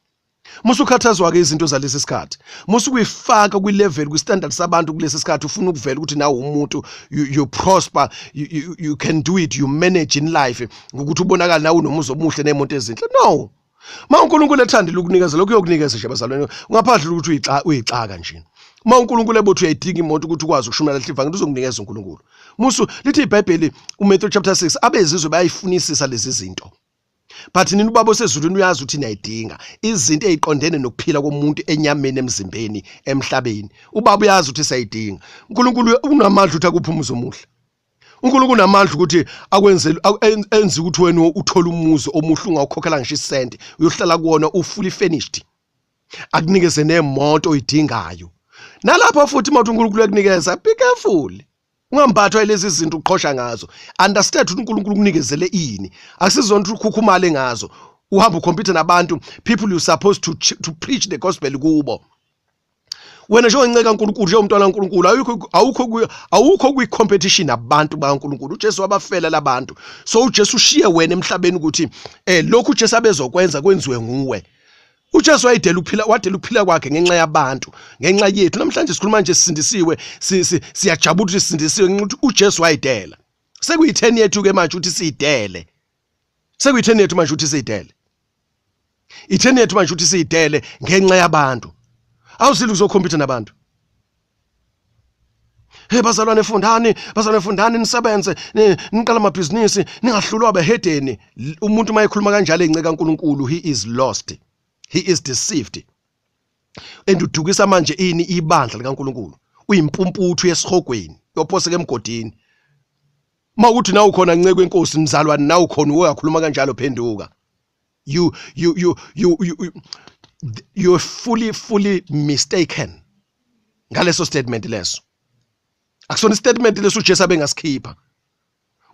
Musukhathazwa ke izinto zalesi sikhathi, musukuyifaka kwi-level kwi-standard sabantu kulesi sikhathi, ufuna ukuvela ukuthi nawe umuntu you prosper, you can do it, you manage in life, ukuthi ubonakala nawe unomuzi omuhle neemonto ezinhle. No, ma uNkulunkulu ethandile ukunikeza lokho uyokunikeza nje bazalwane, ngaphandle ukuthi uyixaka nje. Ma uNkulunkulu ebothi uyayidinga imoto ukuthi ukwazi ukushumela hlivanga, uzokunikeza uNkulunkulu. Musu lithi iBhayibheli uMatthew chapter 6 abezizwe bayayifunisisa lezi zinto. But nini ubaba osezulwini uyazi ukuthi niyayidinga izinto eziqondene nokuphila komuntu enyameni, emzimbeni, emhlabeni. Ubaba uyazi ukuthi sayidinga. uNkulunkulu unamandla ukuthi akuphe umuzi omuhle. uNkulunkulu unamandla ukuthi enze ukuthi wena uthole umuzi omuhle ungawukhokhela ngisho isenti, uyohlala kuwona ufully furnished. Akunikeze nemoto oyidingayo. Nalapha futhi mawuthi uNkulunkulu ukunikeza, be careful. ungambathwa lezi zinto uqhosha ngazo. Understand ukuthi uNkulunkulu unikezele ini, akusizonto ukhukhumale ngazo uhamba ukhompyutha nabantu, people you supposed to preach the gospel kubo. Wena nje onceka uNkulunkulu nje umntwana kaNkulunkulu awukho kwi-competition nabantu bakaNkulunkulu. uJesu wabafela labantu, so uJesu ushiye wena emhlabeni ukuthi lokhu uJesu abezokwenza kwenziwe nguwe. uJesu wadela ukuphila kwakhe ngenxa yabantu, ngenxa yethu. Namhlanje sikhuluma nje sisindisiwe, siyajabula ukuthi sisindisiwe ngenxa ukuthi uJesu wayidela. Sekuyi-10 yethu ke manje ukuthi siyidele, sekuyi-10 yethu manje ukuthi siyidele, i-10 yethu manje ukuthi siyidele ngenxa yabantu. Awuzile uzokhompyutha nabantu. Hey bazalwane fundani nisebenze, niqala amabhizinisi, ningahlulwa abehedeni. Umuntu mayekhuluma kanjalo enceka uNkulunkulu, he is lost. He is deceived. Endudukisa manje ini ibandla likaNkulunkulu. Uyimpumputhu yesihogweni, yophoseka emgodini. Mawukuthi nawe ukhona nceke wenkosi mzalwane, nawe ukhona uyakhuluma kanjalo phenduka. You're fully mistaken ngaleso statement leso. Akusona statement leso uJesu abengasikhipha.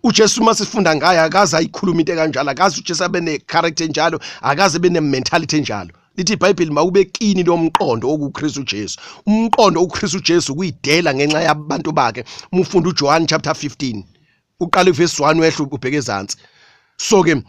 uJesu masifunda ngaye akaze ayikhuluma into kanjalo, akaze uJesu abene character njalo, akaze bene mentality njalo. Lithi iBhayibheli mawube kini lomqondo okuKristu uJesu. Umqondo okuKristu uJesu kuyidela ngenxa yabantu bakhe. Umfunda uJohn chapter 15 uqala verse 1 wehlu ubheke ezantsi. So ke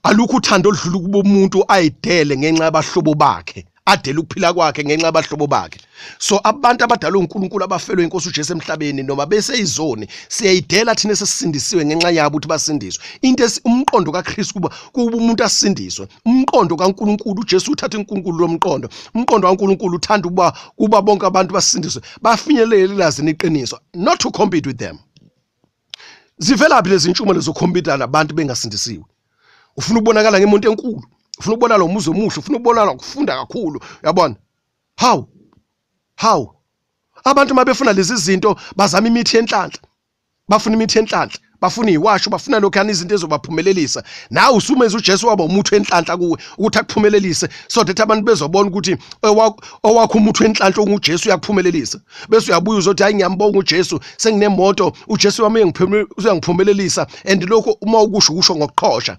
alukho uthando oludlula kubo umuntu ayidele ngenxa yabahlobo bakhe, adela ukuphila kwakhe ngenxa yabahlobo bakhe. So abantu abadala uNkulunkulu abafelwe inkosi uJesu emhlabeni noma bese izoni, siyayidela thina sesisindisiwe ngenxa yabo ukuthi basindiswe. Into umqondo kaKristu kuba umuntu asindiswe. Umqondo kaNkulunkulu uJesu uthatha uNkulunkulu lomqondo. Umqondo kaNkulunkulu uthanda kuba bonke abantu basindiswe, bafinyelele elazini iqiniso, not to compete with them. Zivelaphi lezi ntshumo lezokhompyutha nabantu bengasindisiwe? Ufuna ukubonakala ngemuntu enkulu, ufuna ukubonakala umuzi omuhle, ufuna ukubonakala ukufunda kakhulu, yabona? How abantu mabefuna lezi zinto bazama imithi enhlanhla, bafuna imithi enhlanhla, bafuna iwasho, bafuna lokhana izinto ezobaphumelelisa. Nawe usumenza uJesu waba umuthi enhlanhla kuwe ukuthi akuphumelelise, so that abantu bezobona ukuthi owakho umuthi enhlanhla onguJesu uyakuphumelelisa. Bese uyabuya uzothi hayi ngiyambonga uJesu, senginemoto, uJesu wami uyangiphumelelisa, and lokho uma ukusho ngokuqhosha.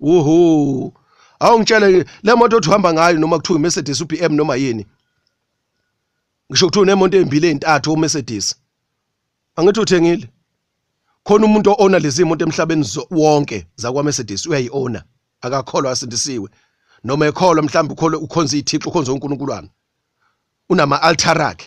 Oho, awungitshele le moto othi uhamba ngayo noma kuthiwa iMercedes uBM noma yini. Ngisho kuthiwa unemoto ezimbili ezintathu uMercedes. Angithi uthengile. Khona umuntu oona lezi moto emhlabeni wonke zakwaMercedes uyayiona, akakholwa asindisiwe. Noma ekholwa mhlawumbe ukhonza iThixo, ukhonza uNkulunkulu. Unama altarak.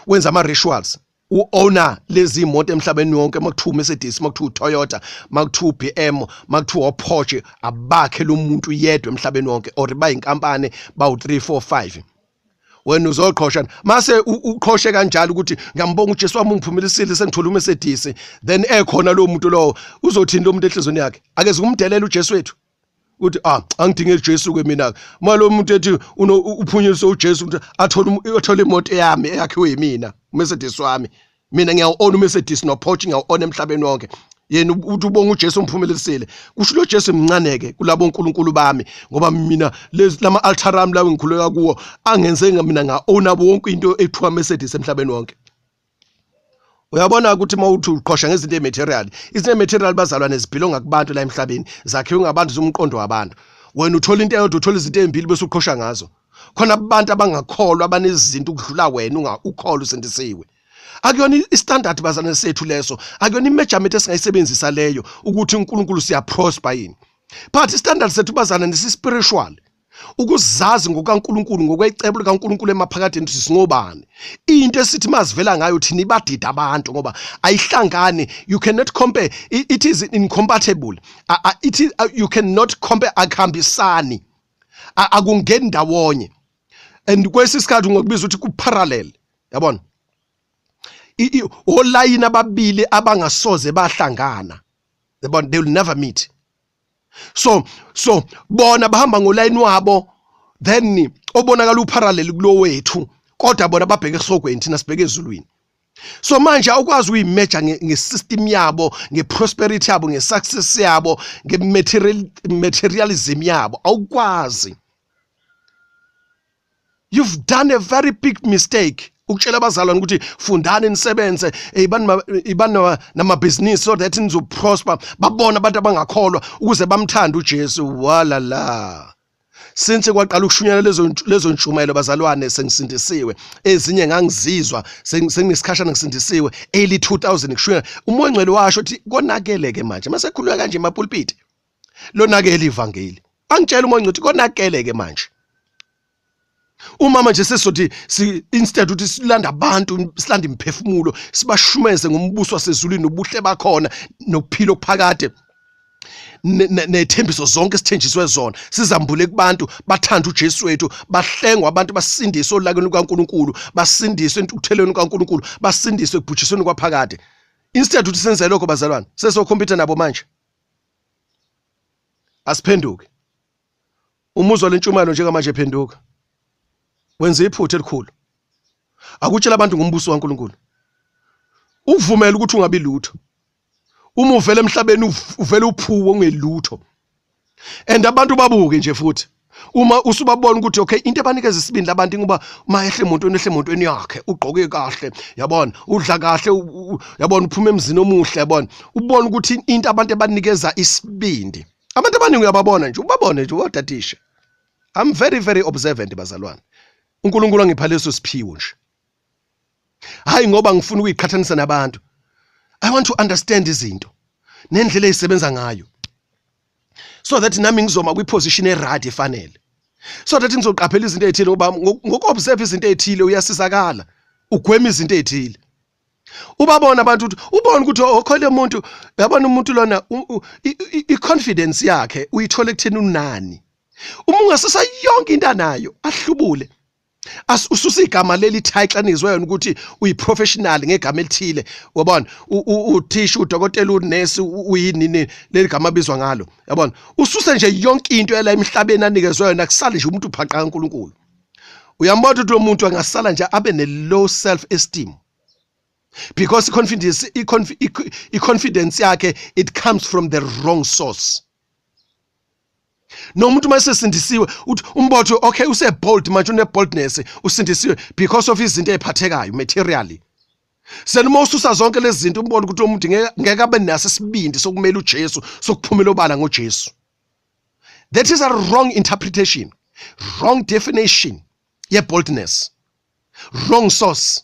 Wenza ama rituals. U-owner lezi moto emhlabeni wonke, makuthiwa Mercedes, makuthiwa Toyota, makuthiwa BM, makuthiwa Porsche, abakhe lo muntu yedwa emhlabeni wonke, or bayinkampani bawu 3 4 5. Wena uzoqhosha mase uqhoshe kanjalo ukuthi ngiyambonga uJesu wami ungiphumelisile sengithola uMercedes, then ekhona lo muntu lo uzothinta umuntu enhlizweni yakhe. Akeze kumdelela uJesu wethu uthi angidingeli uJesu ke mina. Malo muntu ethi uphunyiswa uJesu ukuthi athole imoto yami eyakhiwe yimina, uMercedes wami. Mina ngiyawu-own uMercedes noPorsche, ngiyawu-own emhlabeni wonke. Yena uthi ubonga uJesu umphumelisile. Kusho lo Jesu mncaneke kulabo uNkulunkulu bami, ngoba mina lama altar ami lawo ngikhuleka kuwo angenze mina nga-own bonke into ethiwa Mercedes emhlabeni wonke. Uyabona ukuthi mawuthi uqhosha ngezinto ematerial, izinto ematerial bazalwane zibhilonga kubantu la emhlabeni, zakhiwe ngabantu zomqondo wabantu. Wena uthola into eyodwa, uthola izinto ezimbili bese uqhosha ngazo. Khona abantu abangakholwa abanezinto ukudlula wena ukholwa usindisiwe. Akuyona istandard bazalwane sethu leso, akuyona imeasurement esingayisebenzisa leyo ukuthi uNkulunkulu siyaprosper yini. But istandard sethu bazalwane spiritual. Ukuzazi ngokaNkulunkulu, ngokwecebo likaNkulunkulu emaphakadeni sisingobani. Into esithi mazivela ngayo thina ibadida abantu ngoba ayihlangani. You cannot compare, it is incompatible. You cannot compare, akuhambisani, akungeni ndawonye. And kwesisikhathi ngokubiza ukuthi ku-parallel, yabona? Olayini ababili abangasoze bahlangana, yabona, they will never meet. So bona bahamba ngolayini wabo, then obonakala uparallel kulo wethu, kodwa bona babheke esogweni thina sibheke ezulwini. So manje awukwazi uyimeasure ngesystem yabo, ngeprosperity yabo, ngesuccess yabo, ngematerialism yabo, awukwazi. You've done a very big mistake ukutshela abazalwane ukuthi fundani nisebenze ibani namabhizinisi so that nizoprosper babona abantu abangakholwa ukuze bamthande uJesu wala la. Since kwaqala ukushunyela lezo ntshumayelo bazalwane sengisindisiwe ezinye ngangizizwa sengisikhashana ngisindisiwe early 2000 kushunyela umoya ngcwele washo ukuthi konakele ke manje mase khuleka kanje emapulpit lonakele ivangeli angitshela umoya ngcwele ukuthi konakele ke manje uma manje sesizothi instead ukuthi silanda abantu silanda imphefumulo sibashumeze ngombuso wasezulwini nobuhle bakhona nokuphila okuphakade nethembiso zonke sithenjiswe zona sizambule kubantu bathanda uJesu wethu bahlengwa abantu basindiswe olakeni lukaNkulunkulu basindiswe entuthelweni kaNkulunkulu basindiswe ekubhujisweni kwaphakade instead ukuthi senze lokho bazalwane sesokhompyutha nabo manje asiphenduke umuzwa lentshumayelo njengamanje ephenduka wenza iphutha elikhulu akutshela abantu ngombuso kaNkulunkulu ukuvumela ukuthi ungabi lutho uma uvela emhlabeni uvela uphuwo ungelutho and abantu babuke nje futhi uma usubabona ukuthi okay into abanikeza isibindi labantu ngoba mayehle emontweni yakhe ugqoke kahle yabona udla kahle yabona uphuma emzini omuhle yabona ubona ukuthi into abantu abanikeza isibindi abantu abaningi uyababona nje ubabone nje wadatisha. I'm very very observant bazalwane uNkulunkulu angipha leso siphiwo nje hayi ngoba ngifuna ukuyiqhathanisa nabantu. I want to understand izinto nendlela ezisebenza ngayo so that nami ngizoma kwiposition eradi efanele so that ngizoqaphela izinto ezithile ngoba ngokobserve izinto ezithile uyasizakala ugwema izinto ezithile ubabona abantu ukuthi ubone ukuthi okhole umuntu yabona umuntu lona i-confidence yakhe uyithola ekutheni unani uma ungasisa yonke into anayo ahlubule ususa igama leli title anizwe ukuthi uyiprofessional ngegama elithile yabona uthisha udokotela unesi uyini leli gama abizwa ngalo yabona ususa nje yonke into yala emhlabeni anikezwe yona kusale nje umuntu uphaqa kaNkulunkulu uyambona ukuthi umuntu angasala nje abe ne low self esteem because confidence yakhe it comes from the wrong source. No umuntu masesindisiwe uthi umbotho okay use bold manje une boldness usindisiwe because of izinto eziphathekayo materially. Senoma ususa zonke lezi zinto umbona ukuthi umuntu ngeke abe naso isibindi sokumela uJesu sokuphumela obala ngoJesu. That is a wrong interpretation, wrong definition ye boldness, wrong source.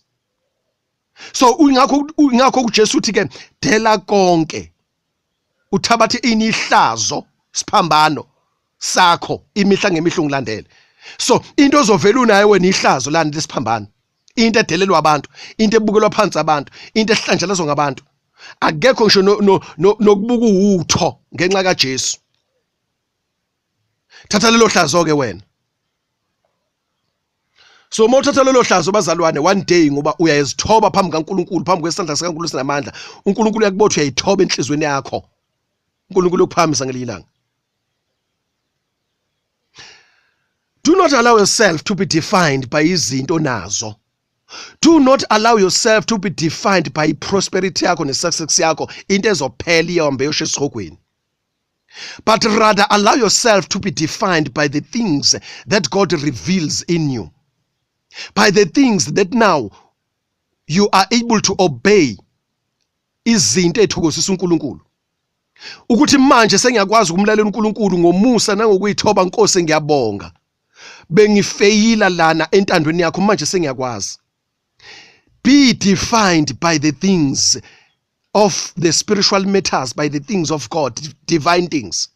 So ingakho uJesu uthi ke dela konke uthabathe inihlazo siphambano sakho imihla ngemihla ungilandele. So into ozovela unayo wena ihlazo lana lesiphambano, into edelelwa abantu, into ebukelwa phansi abantu, into ehlanjazwa ngabantu, akekho ngisho nokubuka utho ngenxa kaJesu. Thatha lelo hlazo ke wena. So mawuthatha lelo hlazo bazalwane one day ngoba uyayizithoba phambi kaNkulunkulu, phambi kwesandla sikaNkulunkulu sinamandla, uNkulunkulu yakubotha uyayithoba enhlizweni yakho. uNkulunkulu ukuphamisa ngelilanga. Do not allow yourself to be defined by izinto nazo. Do not allow yourself to be defined by prosperity yakho nesuccess yakho into ezophela ihambe yoshe esogweni. But rather allow yourself to be defined by the things that God reveals in you. By the things that now you are able to obey izinto ethokozisa uNkulunkulu. Ukuthi manje sengiyakwazi ukumlalela uNkulunkulu ngomusa nangokuyithoba Nkosi ngiyabonga. Bengifeyila lana entandweni yakho manje sengiyakwazi. Be defined by the things of the spiritual matters, by the things of God, divine things.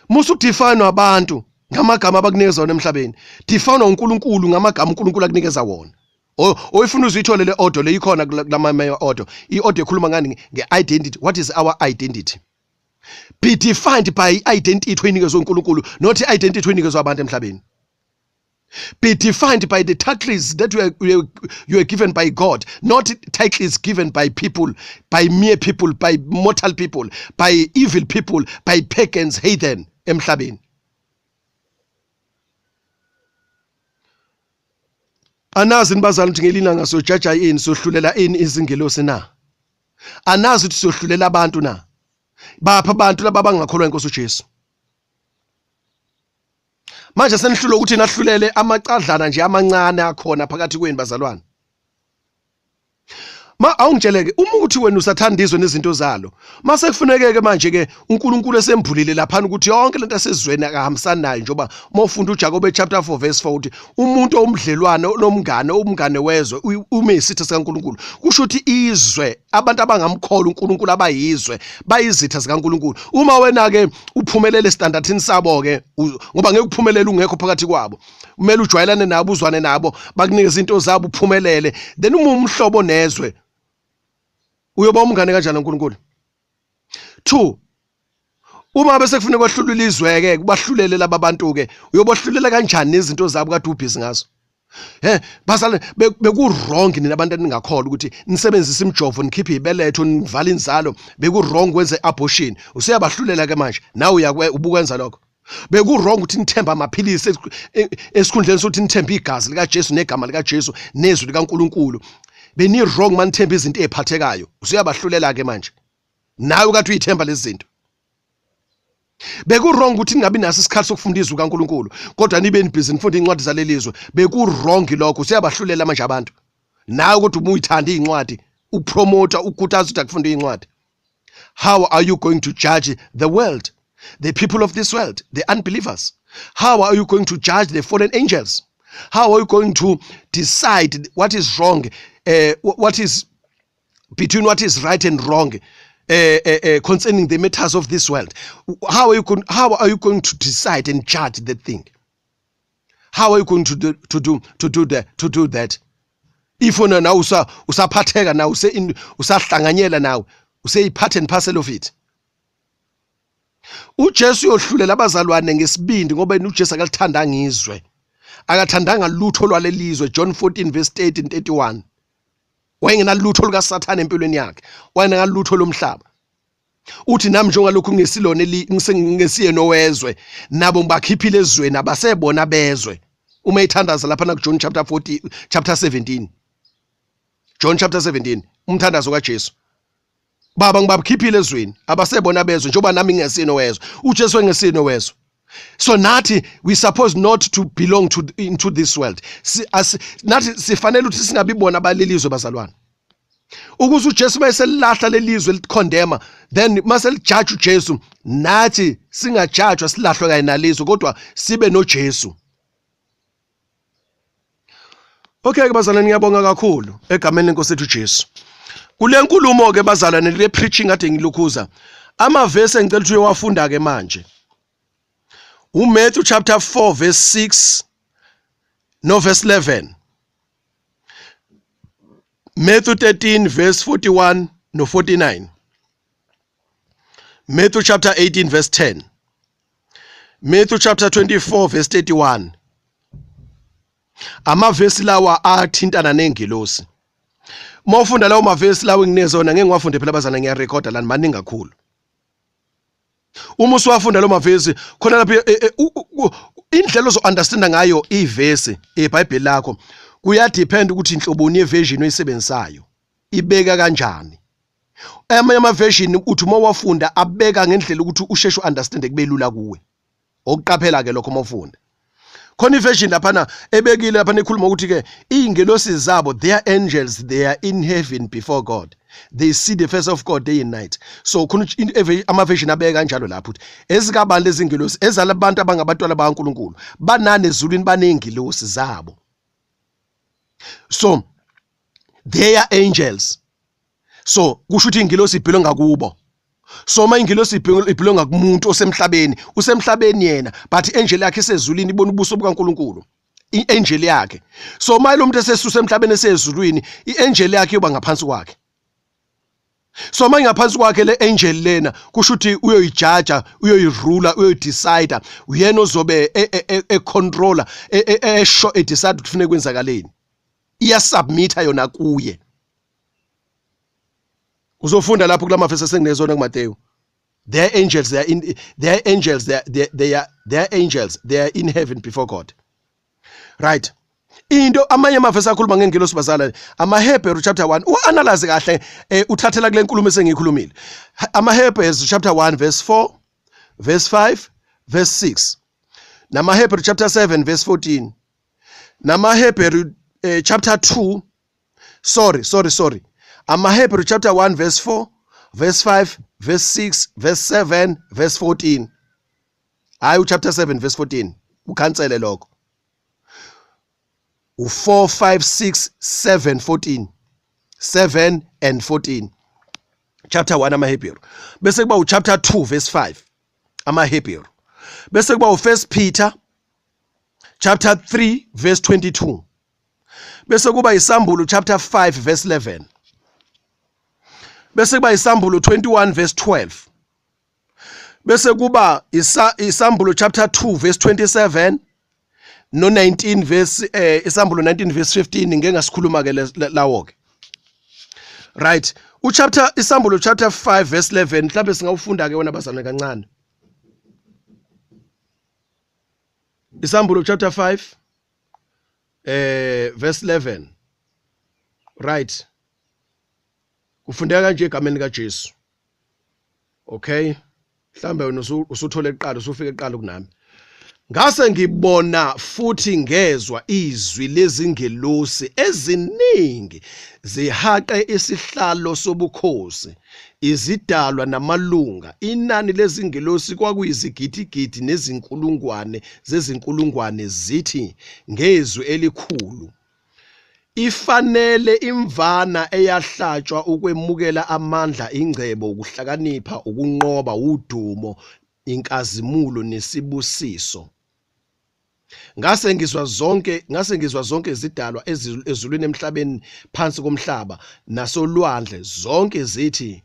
Musu define abantu ngamagama abakunikeza wona emhlabeni. Define uNkulunkulu ngamagama uNkulunkulu akunikeza wona. Oyifuna uzithole le order le ikhona kulama order. I-order ekhuluma ngani nge-identity. What is our identity? Be defined by identity enikezwe uNkulunkulu, not identity enikezwe abantu emhlabeni. Be defined by the titles that you are given by God, not titles given by people, by mere people, by mortal people, by evil people, by pagans, heathen emhlabeni. Anazi nibazali ukuthi ngelilanga sojaja ini sohlulela ini izingelosi na? Anazi ukuthi sohlulela abantu na? Bapha abantu laba abangakholwa iNkosi uJesu. manje senihlulo ukuthi nahlulele amacadlana nje amancane akhona phakathi kwenu bazalwane. Awungitsheleke uma ukuthi wena usathanda izwe nezinto zalo mase kufuneke manje ke uNkulunkulu esembulile lapha ukuthi yonke lento esezweni akahambisani nayo njoba mawufunda uJakobe chapter 4 verse 4 uthi umuntu omdlelwane umngane wezwe uma isitha sikaNkulunkulu kusho ukuthi izwe abantu abangamkhola uNkulunkulu abayizwe bayizitha sikaNkulunkulu. Uma wena ke uphumelele standardini sabo ke ngoba ngeke uphumelele ungekho phakathi kwabo kumele ujwayelane nabo uzwane nabo bakunikeza izinto zabo uphumelele then uma umhlobo nezwe uyoba umngane kanjani uNkulunkulu. 2 uma bese kufuneka kwahlulula izwe ke kubahlulele laba bantu ke uyobohlulela kanjani izinto zabo kade ubhizi ngazo. Basale beku wrong nina abantu eningakhola ukuthi nisebenzise imjovo nikhiphe ibeletho nivala inzalo beku wrong kwenze abortion useyabahlulela ke manje nawe ubukwenza lokho. Beku wrong ukuthi nithemba amaphilisi esikhundleni sokuthi nithembe igazi lika Jesu negama lika Jesu nezwi likaNkulunkulu. Beni wrong manithemba izinto eziphathekayo usuyabahlulela ke manje nawe kade uyithemba lezi zinto. Beku wrong ukuthi ningabi naso isikhathi sokufunda izwi kaNkulunkulu kodwa nibe nibhizi nifunda incwadi zalelizwe beku wrong lokho usuyabahlulela manje abantu nawe kodwa uma uyithanda incwadi upromoter ukukhuthaza ukuthi akufunde incwadi. How are you going to judge the world, the people of this world, the unbelievers? How are you going to judge the fallen angels? How are you going to decide what is wrong, what is between what is right and wrong concerning the matters of this world? How are you going to decide and judge that thing? How are you going to do that? If una now usaphatheka now usahlanganyela now usay part and parcel of it. uJesu uyohlulela abazalwane ngesibindi ngoba uJesu akalithanda ngizwe akathandanga lutho lwalelizwe. John 14 verse 8 and 31. Wayengena lutho luka Satan empilweni yakhe, wayena lutho lomhlaba. Uthi nami njengalokhu ngesilone ngisiye nowezwe nabo ngibakhiphile ezweni abasebona bezwe. Uma ithandaza lapha na John chapter 17. John chapter 17 umthandazo kaJesu. Baba ngibakhiphile ezweni abasebona bezwe njengoba nami ngesiye nowezwe. uJesu ngesiye nowezwe. So nathi we supposed not to belong into this world. Nathi sifanele ukuthi singabibona abalelizwe bazalwane. Ukuze uJesu mayeselahla lelizwe likhondema then maselijudge uJesu nathi singajudgewa silahlwe kanye nalizwe kodwa sibe noJesu. Okay ke bazalwane ngiyabonga kakhulu egameni lenkosi ethu uJesu. Kule nkulumo ke bazalwane le preaching ade ngilukhuza amavesi engicela ukuthi uyowafunda ke manje. Matthew chapter 4 verse 6 no verse 11. Matthew 13 verse 41 no 49. Matthew chapter 18 verse 10. Matthew chapter 24 verse 31. Amavesi lawa athintana nengilosi. Mawufunda lawo mavesi lawo nginezona ngeke ngiwafunde phela bazana ngiyarecorda lana maningi kakhulu. Uma usuwafunda lo mavesi khona lapha indlela ozo understand ngayo ivesi eBhayibheli lakho kuyadepend ukuthi inhloboni yeversion oyisebenzisayo ibeka kanjani. Ama version uthi uma wafunda abeka ngendlela ukuthi usheshe understand kube lula kuwe. Okuqaphela ke lokho mawufunda. Khona iversion lapha ebekile lapha ekhuluma ukuthi ke ingelosi zabo they are angels, they are in heaven before God. They see the face of God day and night. So khona ama version abeka kanjalo lapho ukuthi ezikabani lezi ingelosi ezala abantu abangabatwala bakaNkulunkulu banane ezulwini banengilosi zabo. So they are angels. So kusho ukuthi ingilosi ibelonga kubo. So ma ingilosi ibelonga kumuntu osemhlabeni, usemhlabeni yena but angel yakhe isezulwini ibona ubuso bukaNkulunkulu. Iangel yakhe. So ma lo muntu esesusa emhlabeni esezulwini, iangel yakhe yoba ngaphansi kwakhe. So manje ngaphansi kwakhe le angel lena kusho ukuthi uyoyijudge, uyoyirula, uyoyidecide, uyena ozobe controller esho decide ukuthi kufanele kwenzakaleni. Iyasubmita yona kuye. Uzofunda lapho kulama verse senginezona kuMateyu. They are angels, they are angels, they are angels, they are in heaven before God. Right. Into amanye amavesi akhuluma ngengilosi bazalwane amaHebrew chapter 1 uanalyze kahle uthathela kule nkulumo esengiyikhulumile. AmaHebrews chapter 1 verse 4 verse 5 verse 6. NamaHebrew chapter 7 verse 14. NamaHebrew chapter 2. Sorry. AmaHebrew chapter 1 verse 4, verse 5, verse 6, verse 7, verse 14. Hayi chapter 7 verse 14. Ukhansele lokho. 4, 5, 6, 7, 14. 7 and 14. Chapter 1 AmaHebrew. Bese kuba chapter 2 verse 5. AmaHebrew. Bese kuba 1 Peter chapter 3 verse 22. Bese kuba isambulo chapter 5 verse 11. Bese kuba isambulo 21 verse 12. Bese kuba isambulo chapter 2 verse 27 no 19 verse isambulo 19 verse 15 ngeke ngasikhuluma ke lawo ke. Right. Isambulo chapter 5 verse 11 mhlawumbe singawufunda ke wona bazalwane kancane. Isambulo chapter 5 verse 11. Right. Kufundeka kanje egameni kaJesu. Okay. Mhlambe wena usuthola eqala usufika eqala kunami. Ngase ngibona futhi ngezwa izwi lezingelosi eziningi zihaqe isihlalo sobukhosi, izidalwa namalunga. Inani lezingelosi kwakuyizigidigidi nezinkulungwane zezinkulungwane zithi ngezwi elikhulu, ifanele imvana eyahlatshwa ukwemukela amandla, ingcebo, ukuhlakanipha, ukunqoba, udumo, inkazimulo nesibusiso. Ngase ngizwa zonke izidalwa ezulwini emhlabeni phansi komhlaba nasolwandle zonke zithi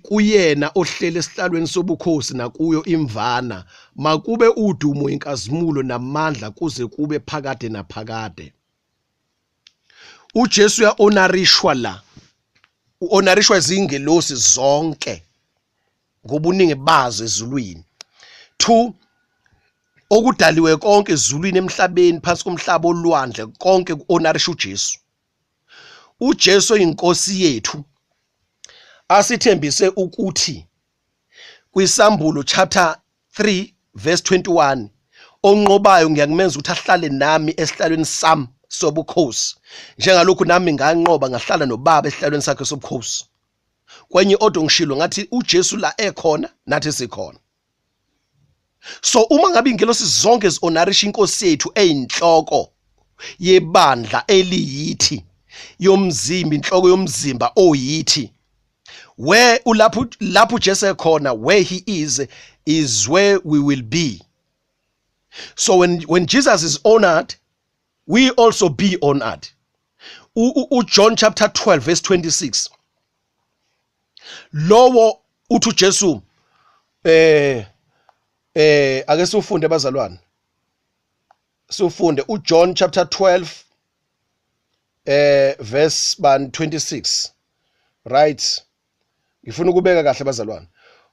kuyena ohlele esihlalweni sobukhosi nakuyo imvana makube udumo, inkazimulo namandla kuze kube phakade naphakade. uJesu ya-honorishwa la, u-honorishwa izingelosi zonke ngobuningi bazo ezulwini. 2, okudaliwe konke ezulwini emhlabeni phansi komhlaba olwandle konke ku-honorisha uJesu. uJesu oyinkosi yethu asithembise ukuthi kwisambulo chapter 3 verse 21 onqobayo ngiyakumenza ukuthi ahlale nami esihlalweni sami sobukhosi njengalokhu nami nganqoba ngahlala noBaba esihlalweni sakhe sobukhosi. Kwenye odwa ngishilo ngathi uJesu la ekhona nathi sikhona. So uma ngabe ingelosi zonke zi-honorisha inkosi yethu eyinhloko yebandla eliyithi yomzimba, inhloko yomzimba oyithi, where lapho uJesu ekhona, where he is where we will be. So when Jesus is honored, we also be honored. John chapter 12 verse 26. Lowo uthi uJesu ake sifunde bazalwane. Sifunde uJohn chapter 12 verse 26. Right. Ngifuna ukubeka kahle bazalwane.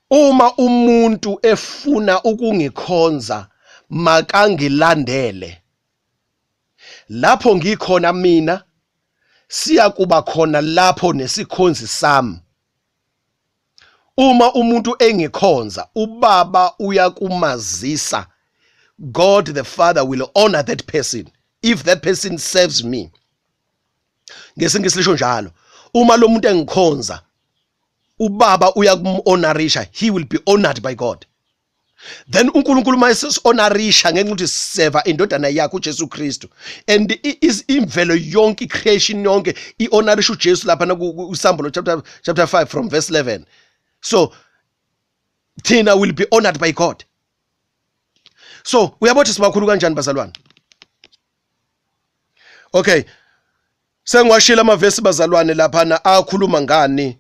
Uma umuntu efuna ukungikhonza makangilandele. Lapho ngikhona mina siya kuba khona lapho nesikhonzi sami. Uma umuntu engikhonza uBaba uyakumazisa. God the Father will honor that person if that person serves me. Ngesingisi lisho njalo. Uma lo muntu engikhonza uBaba uyakumhonorisha, he will be honored by God. Then uNkulunkulu mayeshonorisha ngenxa ukuthi seva indodana yakhe uJesu Kristu, and is imvelo yonke creation yonke ihonorisha uJesu lapha na kuSambulo chapter 5 from verse 11. So thina will be honored by God. So uyabothi sibakhulu kanjani bazalwane? Okay, sengiwashila amavesi bazalwane lapha na akhuluma ngani,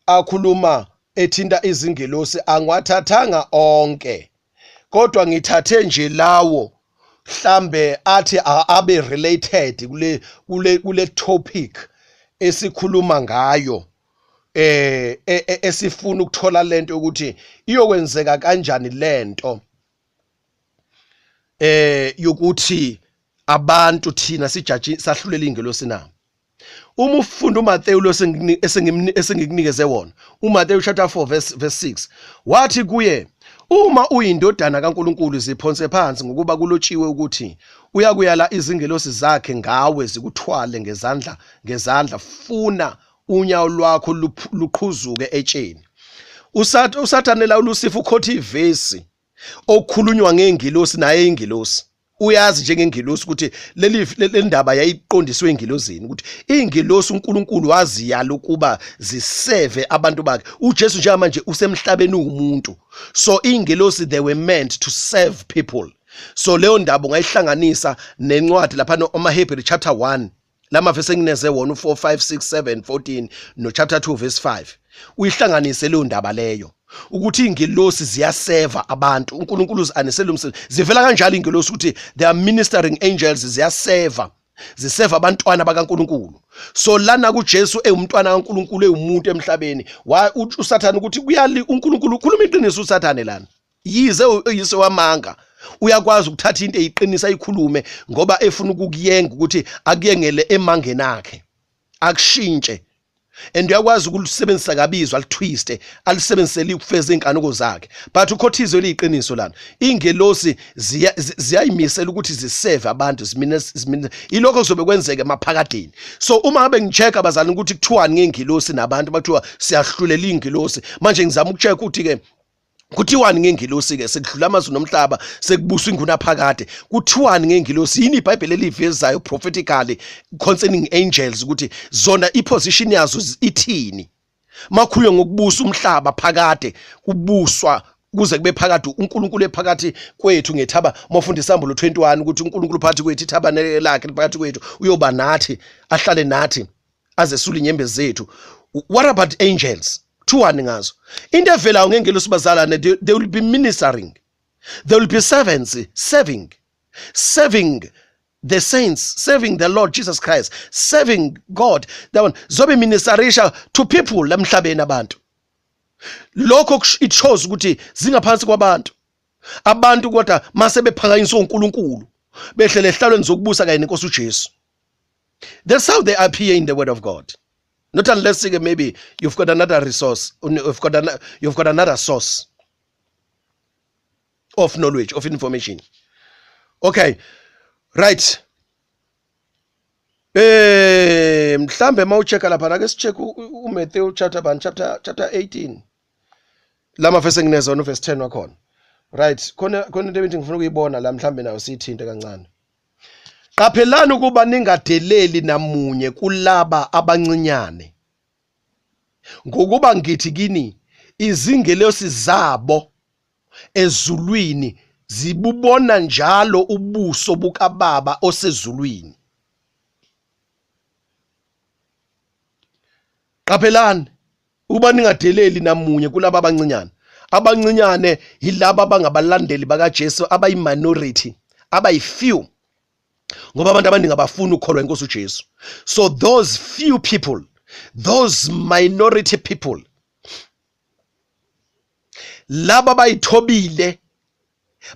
akhuluma ethinta izingelosi, angwathathanga onke kodwa ngithathe nje lawo mhlambe athi abe related kule topic esikhuluma ngayo, esifuna ukuthola lento ukuthi iyokwenzeka kanjani lento yokuthi abantu thina sijaji sahlulela ingelosi na. Uma ufunda uMathewu lo esengikunikeze wona, uMathewu chapter 4 verse 6, wathi kuye Uma uyindodana kaNkuluNkulu ziphonse phansi ngokuba kulotshiwe ukuthi uyakuyala izingelosi zakhe ngawe zikuthwale ngezandla funa unyawo lwakho luqhuzuke etsheni. Usathane la uLucifer ukhotha ivesi okukhulunywa ngengilosi naye ingilosi. Uyazi njengengilosi ukuthi le ndaba yayiqondiswe engilozini ukuthi ingilosi uNkulunkulu waziyala ukuba ziseve abantu bakhe. UJesu nje manje usemhlabeni umuntu. So ingilosi they were meant to serve people. So leyo ndaba ungayihlanganisa nencwadi lapha noHebrew chapter 1 lama verse engineze wona u4 5 6 7 14 no chapter 2 verse 5. Uyihlanganise leyo ndaba leyo. Ukuthi ingilosi ziyaseva abantu uNkulunkulu anisele umsebenzi zivela kanjalo ingilosi ukuthi they are ministering angels ziyaseva ziseva abantwana bakaNkulunkulu. So lana kuJesu umntwana kaNkulunkulu umuntu emhlabeni uSathane ukuthi kuyali uNkulunkulu ukhuluma iqiniso uSathane lana yize uyise wamanga uyakwazi ukuthatha into eyiqinisa ayikhulume ngoba efuna ukukuyenga ukuthi akuyengele emangeni akhe akushintshe. And uyakwazi ukulisebenzisa kabizwa alitwiste alisebenzisele ukufeza inkanuko zakhe but ukhothizo liqiniso lana ingelosi ziyayimisela ukuthi ziseve abantu ilokho kuzobe kwenzeke emaphakadeni. So uma ngabe ngicheka abazali ukuthi kuthiwani ngengilosi nabantu bathiwa siyahlulela ingilosi manje ngizama ukucheka ukuthi ke kuthiwani ngengilosi ke sekudlula amazwi nomhlaba sekubusa inguna phakade kuthiwani ngengilosi yini iBhayibheli elivezayo prophetically concerning angels ukuthi zona iposition yazo ithini makhulunywa ngokubusa umhlaba phakade kubuswa kuze kube phakade uNkulunkulu ephakathi kwethu ngethaba mafunda isambulo 21 ukuthi uNkulunkulu phakathi kwethu ithabanele lakhe phakathi kwethu uyoba nathi ahlale nathi azesula inyembe zethu. What about angels? Tuwani ngazo into evelayo ngengelosi bazalane they will be ministering, they will be servants serving the saints, serving the Lord Jesus Christ, serving God. That one zobe ministerisha to people lamhlabeni abantu. Lokho it shows ukuthi zingaphansi kwabantu kodwa mase bephakanyiswa uNkulunkulu behlele ehlalweni zokubusa kanye nenkosi uJesu. That's how they appear in the word of God. Not unless maybe you've got another resource, you've got another source of knowledge, of information. Okay, right. Mhlambe mawucheka lapha ake sicheck uMatthew chapter 18. Lama verse nginezona verse 10 wakhona. Right, khona into ebithi ngifuna ukuyibona la mhlambe nayo sithinte kancane. Qaphelani ukuba ningadeleli namunye kulaba abancinyane ngokuba ngithi kini izingelosi zabo ezulwini zibubona njalo ubuso bukaBaba osezulwini. Qaphelani uba ningadeleli namunye kulaba abancinyane yilabo abangabalandeli bakaJesu abayi-minority abayi-few ngoba abantu abaningi abafuna ukukholwa inkosi uJesu. So those few people, those minority people, laba bayithobile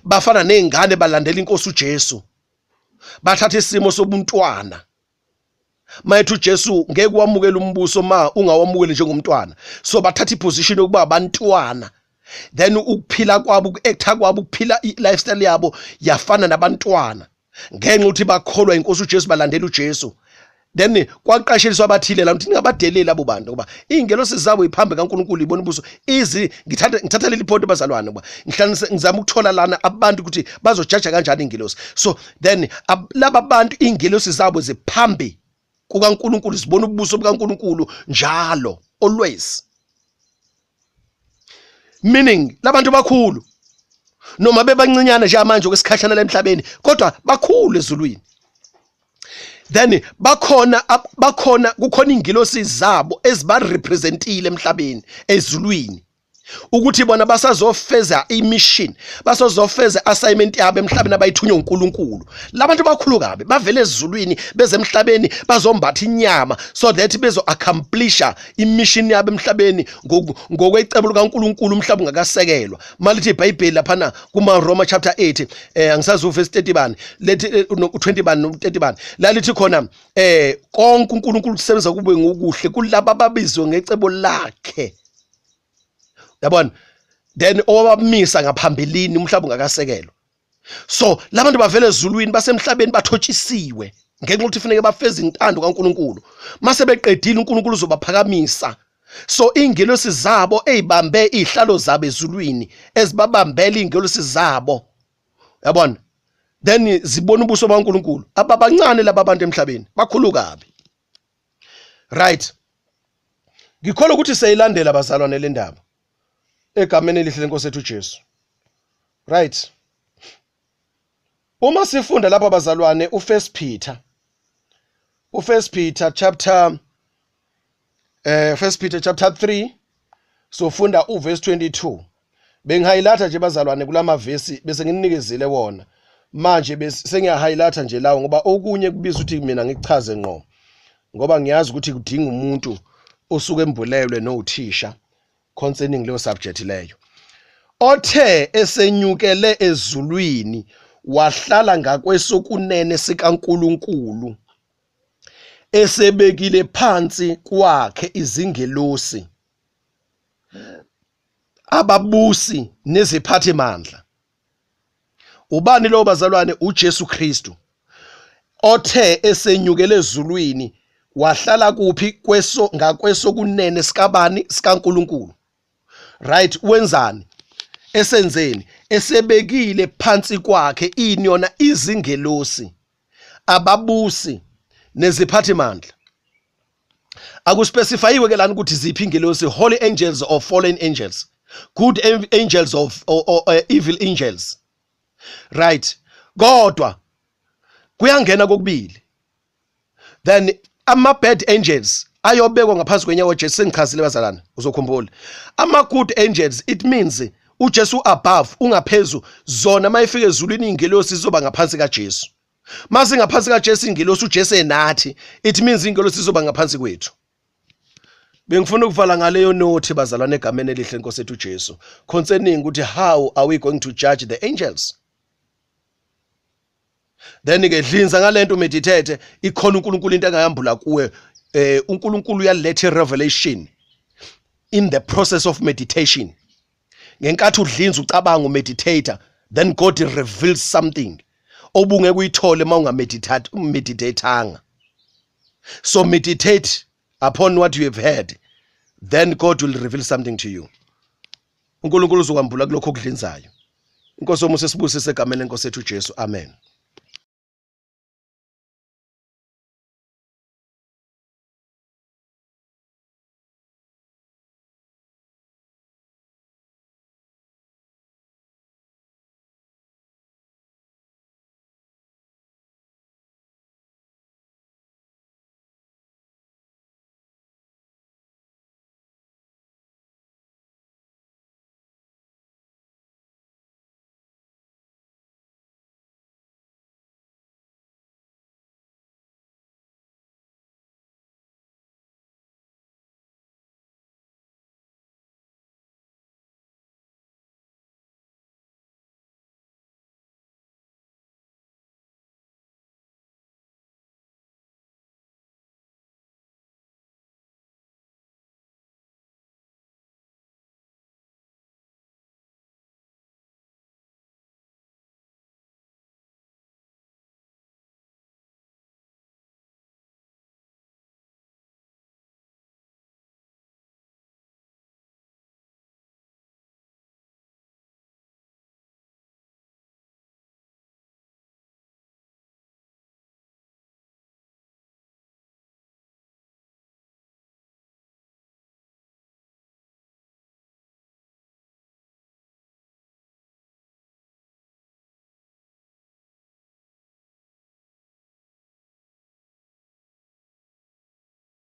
bafana nezingane balandela inkosi uJesu bathatha isimo sobuntwana. Mayethu uJesu ngeke wamukela umbuso ma ungawamukeli njengomntwana. So bathatha iposition yokuba abantwana. Then ukuphila kwabo, ukuacta kwabo, ukuphila lifestyle yabo yafana nabantwana. Ngenxa ukuthi bakholwa inkosi uJesu balandela uJesu. Then kwaqasheliswa abathile la ukuthi ningabadeleli abo bantu ngoba ingelosi zabo iphambe kaNkulunkulu ibona ubuso. Ngithatha leli point bazalwane ngoba ngizama ukuthola lana abantu ukuthi bazojaja kanjani ingelosi. So then laba bantu ingelosi zabo ziphambe kukaNkulunkulu sibona ubuso bukaNkulunkulu njalo always. Meaning labantu bakhulu noma bebancinyana nje manje kwesikhashana la emhlabeni kodwa bakhulu ezulwini. Then kukhona ingilosi zabo eziba representile emhlabeni ezulwini ukuthi bona basazofeza imission, basazofeza assignment yabo emhlabeni abayithunywa uNkulunkulu. Labantu bakhulu kabe bavele ezulwini bezemhlabeni bazombatha inyama so that bezo accomplisha imission yabo emhlabeni ngokwecebo likaNkulunkulu umhlaba ungakasekelwa. Malithi iBhayibheli lapha kuma Roma chapter 8 angisazi uverse 30 bani lethi 20 bani no 30 bani lalithi khona konke uNkulunkulu kusebenza kube ngokuhle kulabo ababizwe ngecebo lakhe. Yabona then owabamisa ngaphambilini umhlaba ungakasekelwa. So labantu bavela ezulwini basemhlabeni bathotshisiwe ngenxa ukuthi kufanele bafeze intando kaNkuluNkulu. Mase beqedile uNkulunkulu uzobaphakamisa. So ingelosi zabo ezibambe izihlalo zabo ezulwini ezibabambela ingelosi zabo. Yabona? Then zibona ubuso baNkulunkulu. Ababancane laba bantu emhlabeni bakhulu kabi. Right. Ngikholwa ukuthi seyilandela bazalwane le ndaba egameni elihle lenkosi yethu Jesu. Right. Uma sifunda lapha bazalwane uFirst Peter chapter 3 sofunda uverse 22. Bengihighlighta nje bazalwane kulama verse bese nginikezile wona. Manje sengiyahighlighta nje lawo ngoba okunye kubiza ukuthi mina ngichaze ngqo. Ngoba ngiyazi ukuthi kudinga umuntu osuke embulelwe nothisha concerning leyo subject leyo. Othe esenyukele ezulwini wahlala ngakwesokunene sikaNkuluNkulu esebekile phansi kwakhe izingelosi ababusi neziphathe mandla. Ubani lo bazalwane? uJesu Kristu. Othe esenyukele ezulwini wahlala kuphi ngakwesokunene sikabani? SikaNkuluNkulu. Right, wenzani? Esenzeni? Esebekile phansi kwakhe inyona izingelosi ababusi neziphathe mandla. Akuspecifiyiwe ke lana ukuthi ziphi ingelosi, holy angels or fallen angels, good angels or evil angels. Right. Kodwa kuyangena kokubili. Then ama bad angels ayobekwa ngaphansi kwenyawo Jesu. Sengichazile bazalana uzokhumbula. Ama good angels it means uJesu above ungaphezulu, zona mayifika ezulwini ingelosi izoba ngaphansi kaJesu. Mase ngaphansi kaJesu ingelosi uJesu enathi, it means ingelosi izoba ngaphansi kwethu. Bengifuna ukuvala ngaleyo note bazalwane egameni elihle lenkosi yethu Jesu concerning ukuthi how are we going to judge the angels. Then ke dlinza ngalento meditate ikhona uNkulunkulu into engayambula kuwe. uNkulunkulu uyalethe revelation in the process of meditation. Ngenkathi udlinza ucabanga umeditator, then God reveals something obungeke uyithole mawungameditateanga. So meditate upon what you have heard, then God will reveal something to you. uNkulunkulu uzokwambula kulokho okudlinzayo. Inkosi yomusa sibusise egameni lenkosi yethu Jesu. Amen.